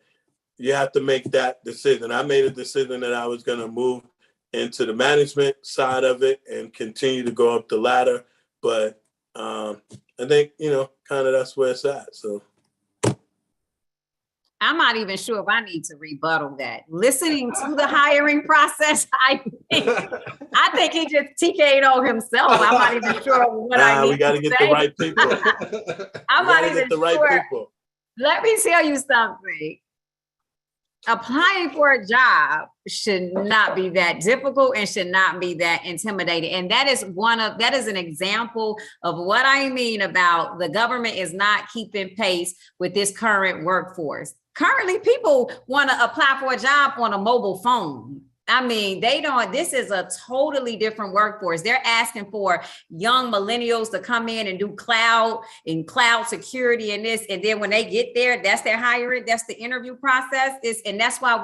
[SPEAKER 2] you have to make that decision. I made a decision that I was going to move into the management side of it and continue to go up the ladder. But I think, kind of that's where it's at. So
[SPEAKER 3] I'm not even sure if I need to rebuttal that. Listening to the hiring process, I think he just TK'd himself. I'm not even sure what I need
[SPEAKER 2] we got to get the right people.
[SPEAKER 3] I'm not even sure. Let me tell you something. Applying for a job should not be that difficult and should not be that intimidating. And that is an example of what I mean about the government is not keeping pace with this current workforce. Currently, people want to apply for a job on a mobile phone. This is a totally different workforce. They're asking for young millennials to come in and do cloud security and this. And then when they get there, that's their hiring. That's the interview process. And that's why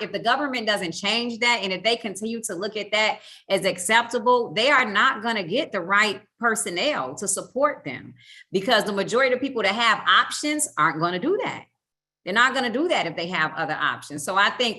[SPEAKER 3] if the government doesn't change that, and if they continue to look at that as acceptable, they are not going to get the right personnel to support them, because the majority of people that have options aren't going to do that. They're not going to do that if they have other options. So I think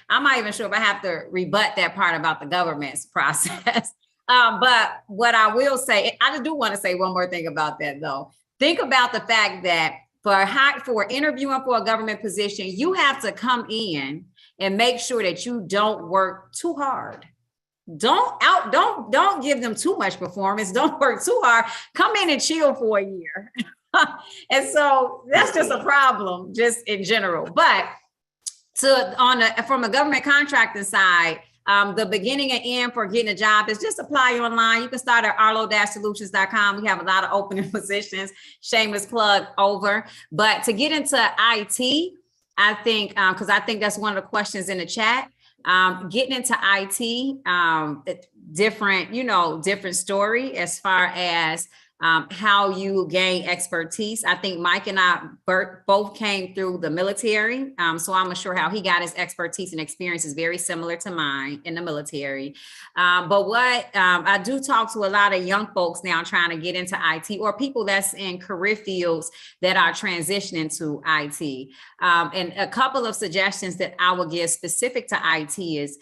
[SPEAKER 3] I'm not even sure if I have to rebut that part about the government's process. But what I will say, I do want to say one more thing about that, though. Think about the fact that for interviewing for a government position, you have to come in and make sure that you don't work too hard. Don't give them too much performance. Don't work too hard. Come in and chill for a year. And so that's just a problem just in general. But from a government contracting side, the beginning and end for getting a job is just apply online. You can start at arlo-solutions.com. We have a lot of open positions. Shameless plug over. But to get into IT, I think, because I think that's one of the questions in the chat. Getting into IT, different story as far as how you gain expertise. I think Mike and I both came through the military. So I'm sure how he got his expertise and experience is very similar to mine in the military. But what I do talk to a lot of young folks now trying to get into IT, or people that's in career fields that are transitioning to IT. And a couple of suggestions that I will give specific to IT is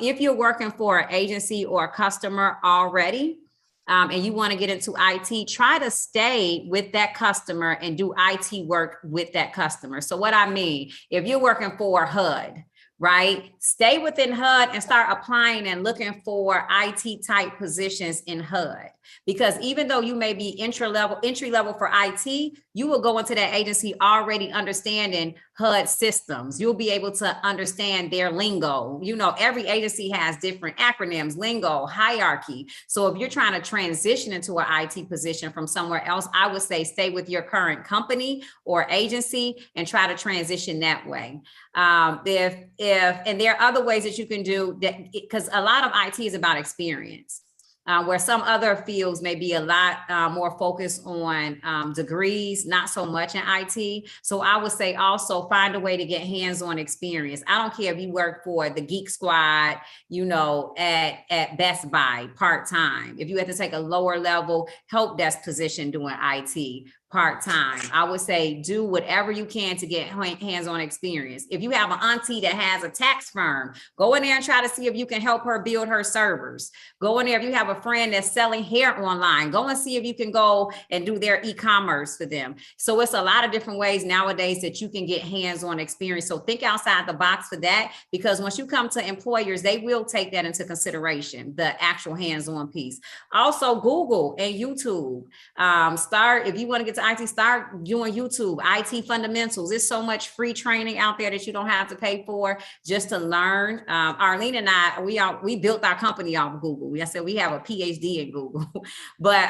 [SPEAKER 3] if you're working for an agency or a customer already, and you want to get into IT, try to stay with that customer and do IT work with that customer. So what I mean, if you're working for HUD, right? Stay within HUD and start applying and looking for IT type positions in HUD. Because even though you may be entry level for IT, you will go into that agency already understanding HUD systems. You'll be able to understand their lingo. You know, every agency has different acronyms, lingo, hierarchy. So if you're trying to transition into an IT position from somewhere else, I would say stay with your current company or agency and try to transition that way. And there are other ways that you can do that, because a lot of IT is about experience. Where some other fields may be a lot more focused on degrees, not so much in IT. So I would say also find a way to get hands-on experience. I don't care if you work for the Geek Squad, you know, at Best Buy part-time. If you have to take a lower level help desk position doing IT part-time, I would say do whatever you can to get hands-on experience. If you have an auntie that has a tax firm, go in there and try to see if you can help her build her servers. Go in there. If you have a friend that's selling hair online, go and see if you can go and do their e-commerce for them. So it's a lot of different ways nowadays that you can get hands-on experience. So think outside the box for that, because once you come to employers, they will take that into consideration, the actual hands-on piece. Also, Google and YouTube. If you want to get to IT, start doing YouTube, IT fundamentals. There's so much free training out there that you don't have to pay for just to learn. Arlene and I, we built our company off of Google. I said we have a PhD in Google, but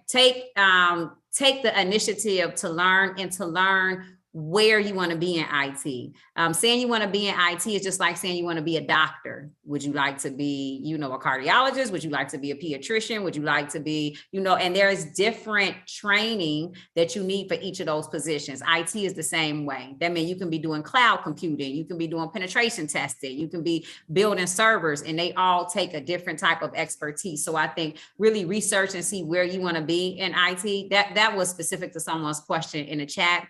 [SPEAKER 3] take the initiative to learn where you want to be in IT. Saying you want to be in IT is just like saying you want to be a doctor. Would you like to be, you know, a cardiologist? Would you like to be a pediatrician? Would you like to be, you know, and there is different training that you need for each of those positions. IT is the same way. That means you can be doing cloud computing, you can be doing penetration testing, you can be building servers, and they all take a different type of expertise. So I think really research and see where you want to be in IT. That was specific to someone's question in the chat.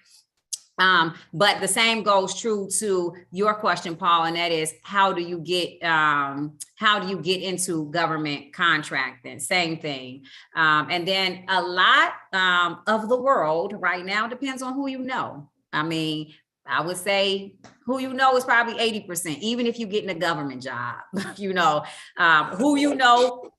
[SPEAKER 3] But the same goes true to your question, Paul, and that is how do you get into government contracting? Same thing. And then a lot of the world right now depends on who you know. I mean, I would say who you know is probably 80%, even if you get in a government job, you know, who you know,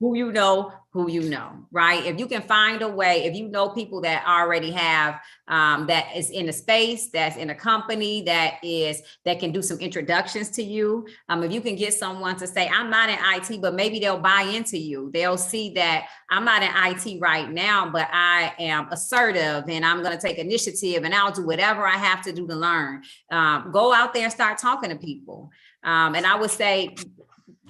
[SPEAKER 3] right? If you can find a way, if you know people that already have, that is in a space, that's in a company, that can do some introductions to you. If you can get someone to say, I'm not in IT, but maybe they'll buy into you. They'll see that I'm not in IT right now, but I am assertive and I'm going to take initiative and I'll do whatever I have to do to learn. Go out there and start talking to people. And I would say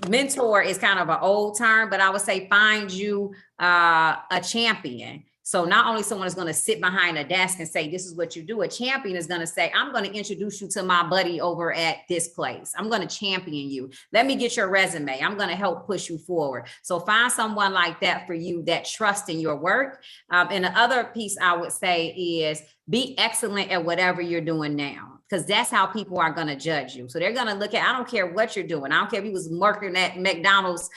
[SPEAKER 3] mentor is kind of an old term, but I would say find you a champion. So not only someone is going to sit behind a desk and say, this is what you do. A champion is going to say, I'm going to introduce you to my buddy over at this place. I'm going to champion you. Let me get your resume. I'm going to help push you forward. So find someone like that for you that trusts in your work. And the other piece I would say is be excellent at whatever you're doing now, because that's how people are going to judge you. So they're going to look at, I don't care what you're doing. I don't care if you was working at McDonald's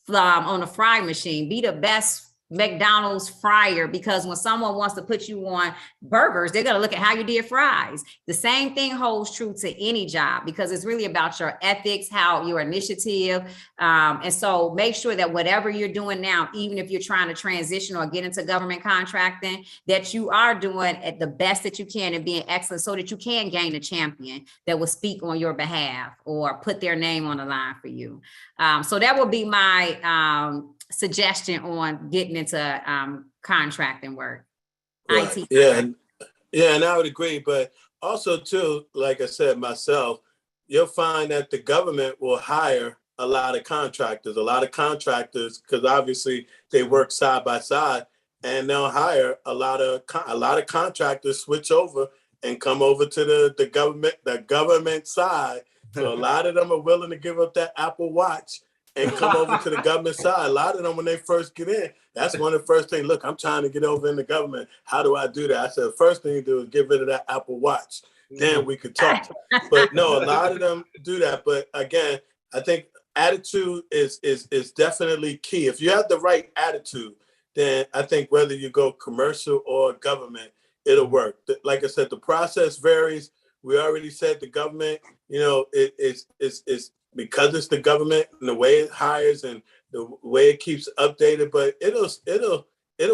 [SPEAKER 3] on a fry machine, be the best McDonald's fryer, because when someone wants to put you on burgers, they're going to look at how you did fries. The same thing holds true to any job, because it's really about your ethics, how your initiative. And so make sure that whatever you're doing now, even if you're trying to transition or get into government contracting, that you are doing at the best that you can and being excellent, so that you can gain a champion that will speak on your behalf or put their name on the line for you. So that would be my suggestion on getting into contracting work.
[SPEAKER 2] Right.
[SPEAKER 3] IT.
[SPEAKER 2] Yeah, and I would agree. But also too, like I said myself, you'll find that the government will hire a lot of contractors, because obviously they work side by side, and they'll hire a lot of contractors, switch over and come over to the government side. So a lot of them are willing to give up that Apple Watch and come over to the government side. A lot of them, when they first get in, that's one of the first things. Look, I'm trying to get over in the government. How do I do that? I said, the first thing you do is get rid of that Apple Watch. Then we could talk. But no, a lot of them do that. But again, I think attitude is definitely key. If you have the right attitude, then I think whether you go commercial or government, it'll work. Like I said, the process varies. We already said the government, it's because it's the government and the way it hires and the way it keeps updated, but it'll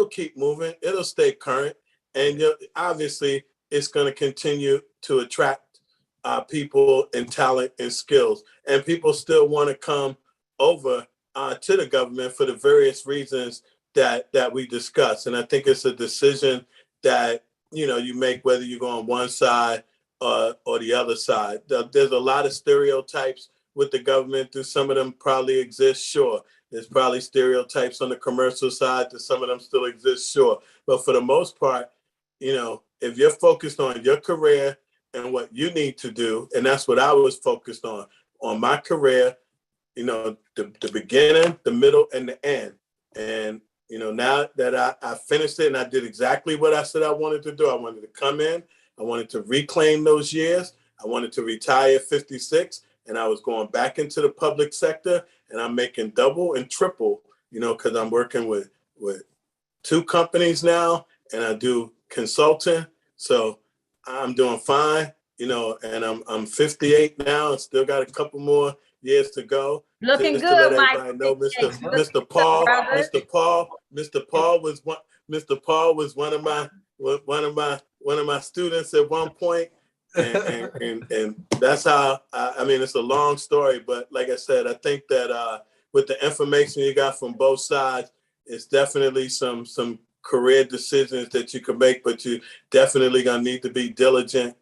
[SPEAKER 2] keep moving. It'll stay current, and obviously it's going to continue to attract people and talent and skills, and people still want to come over to the government for the various reasons that we discussed. And I think it's a decision that you make whether you go on one side or the other side. There's a lot of stereotypes with the government. Do some of them probably exist? Sure. There's probably stereotypes on the commercial side. Do some of them still exist? Sure. But for the most part, if you're focused on your career and what you need to do, and that's what I was focused on my career, the beginning, the middle, and the end. And, now that I finished it and I did exactly what I said I wanted to do, I wanted to come in, I wanted to reclaim those years. I wanted to retire at 56, and I was going back into the public sector, and I'm making double and triple, because I'm working with 2 companies now, and I do consulting. So I'm doing fine, and I'm 58 now and still got a couple more years to go.
[SPEAKER 3] Looking
[SPEAKER 2] just
[SPEAKER 3] good,
[SPEAKER 2] to let
[SPEAKER 3] Mike.
[SPEAKER 2] everybody know, Mr. Paul was one of my students at one point, and that's how I mean, it's a long story, but like I said, I think that with the information you got from both sides, it's definitely some career decisions that you can make, but you definitely gonna need to be diligent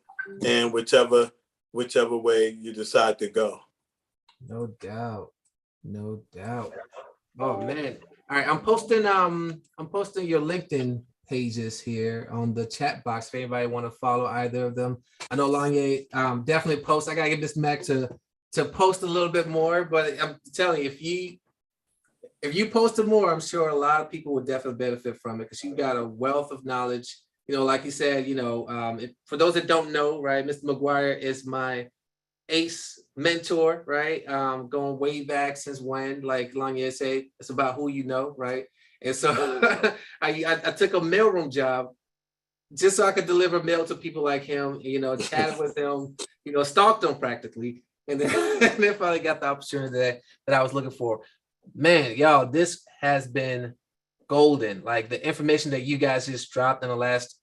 [SPEAKER 2] in whichever way you decide to go.
[SPEAKER 1] No doubt. Oh man. All right, I'm posting your LinkedIn pages here on the chat box if anybody want to follow either of them. I know Lanye definitely post. I gotta get this Mac to post a little bit more, but I'm telling you, if you posted more, I'm sure a lot of people would definitely benefit from it because you got a wealth of knowledge. Like you said, for those that don't know, right, Mr. Mcguire is my ACE mentor, right? Going way back since when, like Lanye said, it's about who you know, right? And so I took a mailroom job just so I could deliver mail to people like him, chatted with him, stalked him practically. And then, and then finally got the opportunity that I was looking for. Man, y'all, this has been golden. Like the information that you guys just dropped in the last,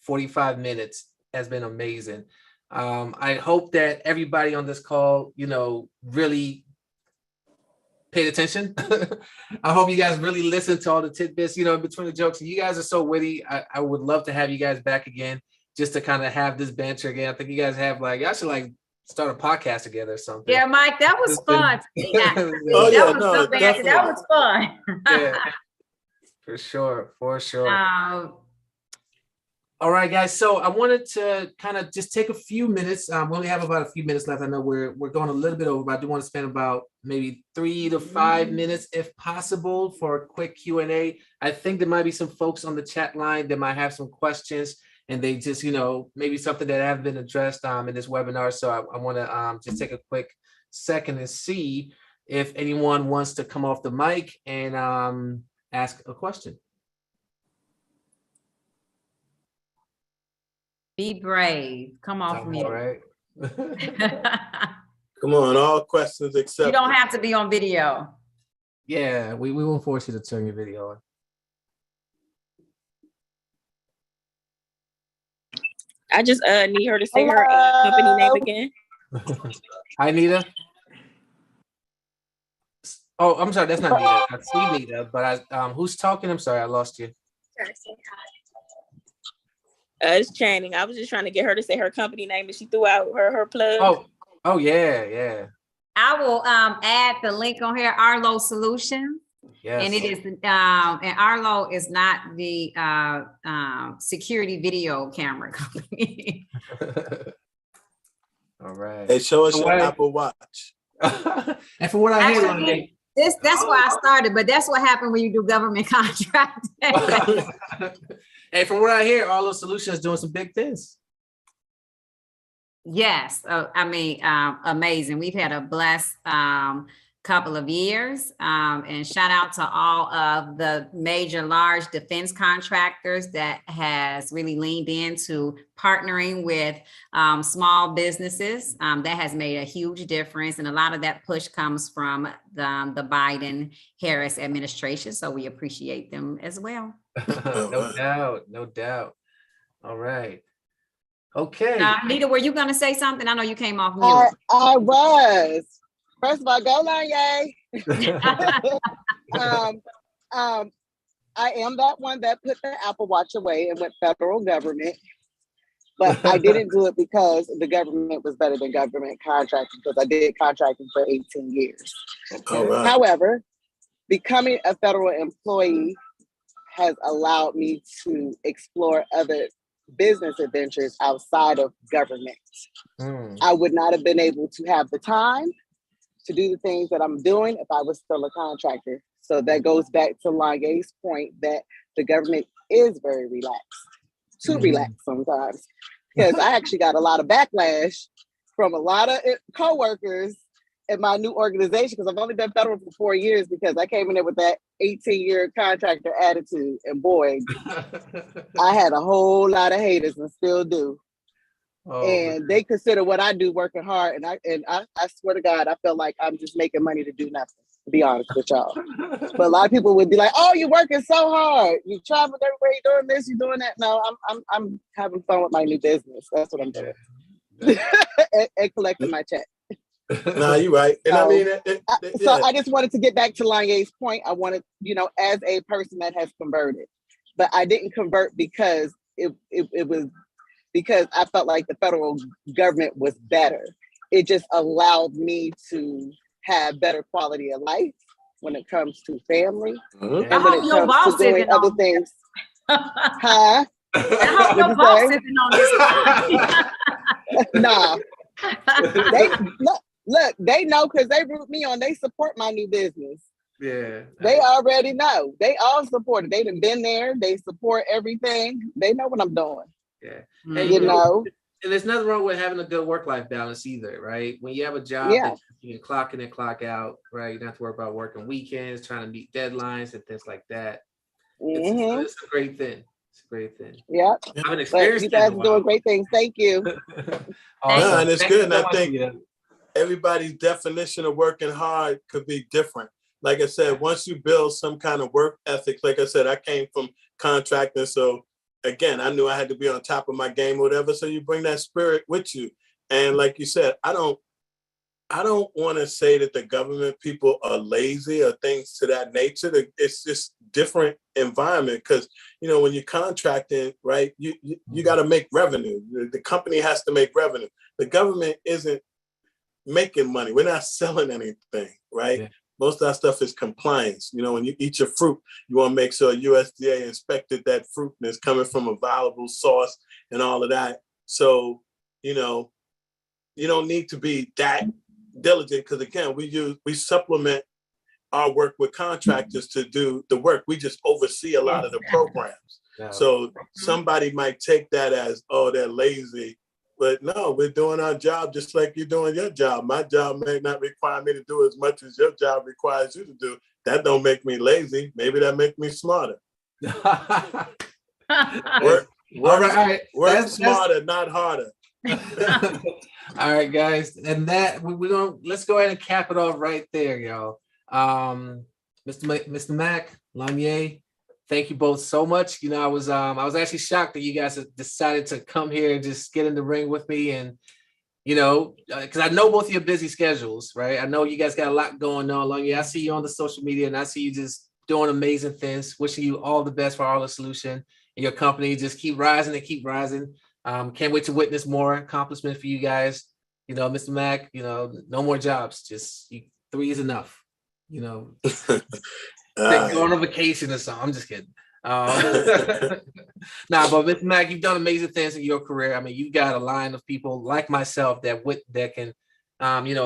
[SPEAKER 1] 45 minutes has been amazing. I hope that everybody on this call, really paid attention. I hope you guys really listened to all the tidbits, in between the jokes. You guys are so witty. I would love to have you guys back again, just to kind of have this banter again. I think you guys have y'all should start a podcast together or something.
[SPEAKER 3] Yeah, Mike, that was fun.
[SPEAKER 2] That
[SPEAKER 3] was fun.
[SPEAKER 1] Yeah, for sure. All right, guys. So I wanted to kind of just take a few minutes. We only have about a few minutes left. I know we're going a little bit over, but I do want to spend about maybe 3 to 5 minutes, if possible, for a quick Q&A. I think there might be some folks on the chat line that might have some questions, and they just, maybe something that haven't been addressed in this webinar. So I want to just take a quick second and see if anyone wants to come off the mic and ask a question.
[SPEAKER 3] Be brave. Come off mute.
[SPEAKER 1] All right.
[SPEAKER 2] Come on, all questions accepted.
[SPEAKER 3] You don't have to be on video.
[SPEAKER 1] Yeah, we won't force you to turn your video on.
[SPEAKER 4] I just need her to say her company name again.
[SPEAKER 1] Hi, Nita. Oh, I'm sorry, that's not Nita. I see Nita, but who's talking? I'm sorry, I lost you.
[SPEAKER 4] It's Channing. I was just trying to get her to say her company name, and she threw out her plug.
[SPEAKER 1] Oh yeah.
[SPEAKER 3] I will add the link on here, Arlo Solutions.
[SPEAKER 1] Yes.
[SPEAKER 3] And it is and Arlo is not the security video camera company.
[SPEAKER 1] All right.
[SPEAKER 2] Hey, show us your Apple Watch.
[SPEAKER 1] And from what I hear,
[SPEAKER 3] that's why I started, but that's what happened when you do government contracting.
[SPEAKER 1] Hey, from what I hear, Arlo Solutions doing some big things.
[SPEAKER 3] Yes, amazing. We've had a blessed couple of years. And shout out to all of the major large defense contractors that has really leaned into partnering with small businesses. That has made a huge difference. And a lot of that push comes from the Biden-Harris administration. So we appreciate them as well.
[SPEAKER 1] No doubt, no doubt. All right. Okay.
[SPEAKER 3] Nita, were you going to say something? I know you came off mute.
[SPEAKER 5] I was. First of all, go Lanye. I am that one that put the Apple Watch away and went federal government. But I didn't do it because the government was better than government contracting, because I did contracting for 18 years.
[SPEAKER 2] All right.
[SPEAKER 5] However, becoming a federal employee has allowed me to explore other business adventures outside of government. I would not have been able to have the time to do the things that I'm doing if I was still a contractor. So that goes back to Lanye's point that the government is very relaxed, too relaxed sometimes. Because I actually got a lot of backlash from a lot of coworkers in my new organization, because I've only been federal for 4 years, because I came in there with that 18-year contractor attitude. And boy, I had a whole lot of haters and still do. And they consider what I do working hard. And I swear to God, I feel like I'm just making money to do nothing, to be honest with y'all. But a lot of people would be like, "Oh, you're working so hard. You traveling everywhere. You're doing this. You're doing that." No, I'm having fun with my new business. That's what I'm doing. and collecting my check.
[SPEAKER 2] No, you're right. And I mean,
[SPEAKER 5] so I just wanted to get back to Lanye's point. I wanted, as a person that has converted, but I didn't convert because it was because I felt like the federal government was better. It just allowed me to have better quality of life when it comes to family and when it comes to doing other things. Huh?
[SPEAKER 3] I hope your boss isn't on this.
[SPEAKER 5] Nah. Look, they know because they root me on. They support my new business.
[SPEAKER 1] Yeah.
[SPEAKER 5] They already know. They all support it. They done been there. They support everything. They know what I'm doing.
[SPEAKER 1] Yeah.
[SPEAKER 5] And, you know.
[SPEAKER 1] And there's nothing wrong with having a good work-life balance either, right? When you have a job that you can clock in and clock out, right? You don't have to worry about working weekends, trying to meet deadlines and things like that. It's a great thing. It's a great thing.
[SPEAKER 5] Yeah.
[SPEAKER 1] I've experienced
[SPEAKER 5] you guys are doing great things. Thank you.
[SPEAKER 2] And it's good. And I think everybody's definition of working hard could be different. Like I said, once you build some kind of work ethic, like I said, I came from contracting, so again, I knew I had to be on top of my game or whatever. So you bring that spirit with you. And like you said, I don't want to say that the government people are lazy or things to that nature. It's just different environment because, when you're contracting, right, you got to make revenue. The company has to make revenue. The government isn't making money. We're not selling anything, right? Yeah. Most of that stuff is compliance. When you eat your fruit, you want to make sure USDA inspected that fruit and it's coming from a valuable source and all of that. So, you don't need to be that diligent because, again, we supplement our work with contractors to do the work. We just oversee a lot of the programs. Yeah. So somebody might take that as, oh, they're lazy. But no, we're doing our job just like you're doing your job. My job may not require me to do as much as your job requires you to do. That don't make me lazy. Maybe that makes me smarter. Work smarter, not harder.
[SPEAKER 1] All right, guys. And that let's go ahead and cap it off right there, y'all. Mr. Mac, Lanye, thank you both so much. I was actually shocked that you guys decided to come here and just get in the ring with me, and because I know both of your busy schedules, right? I know you guys got a lot going on. Lanye, I see you on the social media, and I see you just doing amazing things. Wishing you all the best for Arla Solution and your company. Just keep rising and keep rising. Can't wait to witness more accomplishment for you guys. Mr. Mac, no more jobs. Just 3 is enough. Go on a vacation or something. I'm just kidding. But Mr. Mac, you've done amazing things in your career. I mean, you got a line of people like myself that can,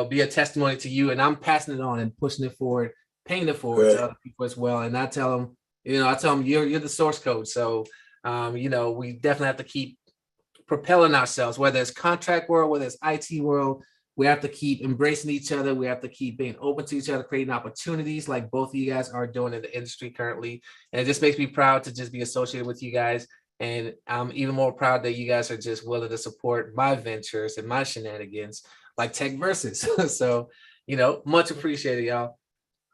[SPEAKER 1] be a testimony to you. And I'm passing it on and pushing it forward, paying it forward to other people as well. And I tell them, you're the source code. So, we definitely have to keep propelling ourselves, whether it's contract world, whether it's IT world, we have to keep embracing each other. We have to keep being open to each other, creating opportunities like both of you guys are doing in the industry currently. And it just makes me proud to just be associated with you guys. And I'm even more proud that you guys are just willing to support my ventures and my shenanigans like Tech Versus. So, much appreciated, y'all.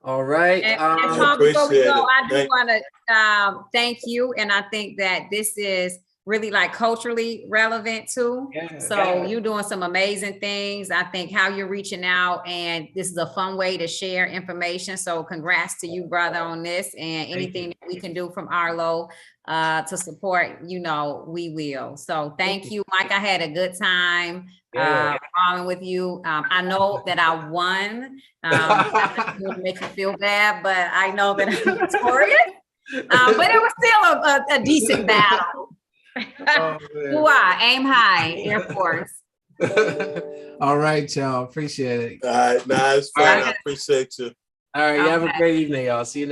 [SPEAKER 1] All right.
[SPEAKER 3] And Tom, before we go, I do want to thank you. And I think that this is really like culturally relevant too. So you're doing some amazing things. I think how you're reaching out, and this is a fun way to share information. So congrats to you, brother, on this, and anything that we can do from Arlo to support, we will. So thank you, Mike. I had a good time following with you. I know that I won. I don't make you feel bad, but I know that I'm victorious. But it was still a decent battle. Aim high, Air Force.
[SPEAKER 1] All right, y'all. Appreciate it.
[SPEAKER 2] All right, it's fun. I appreciate you.
[SPEAKER 1] All right, you have a great evening, y'all. See you next.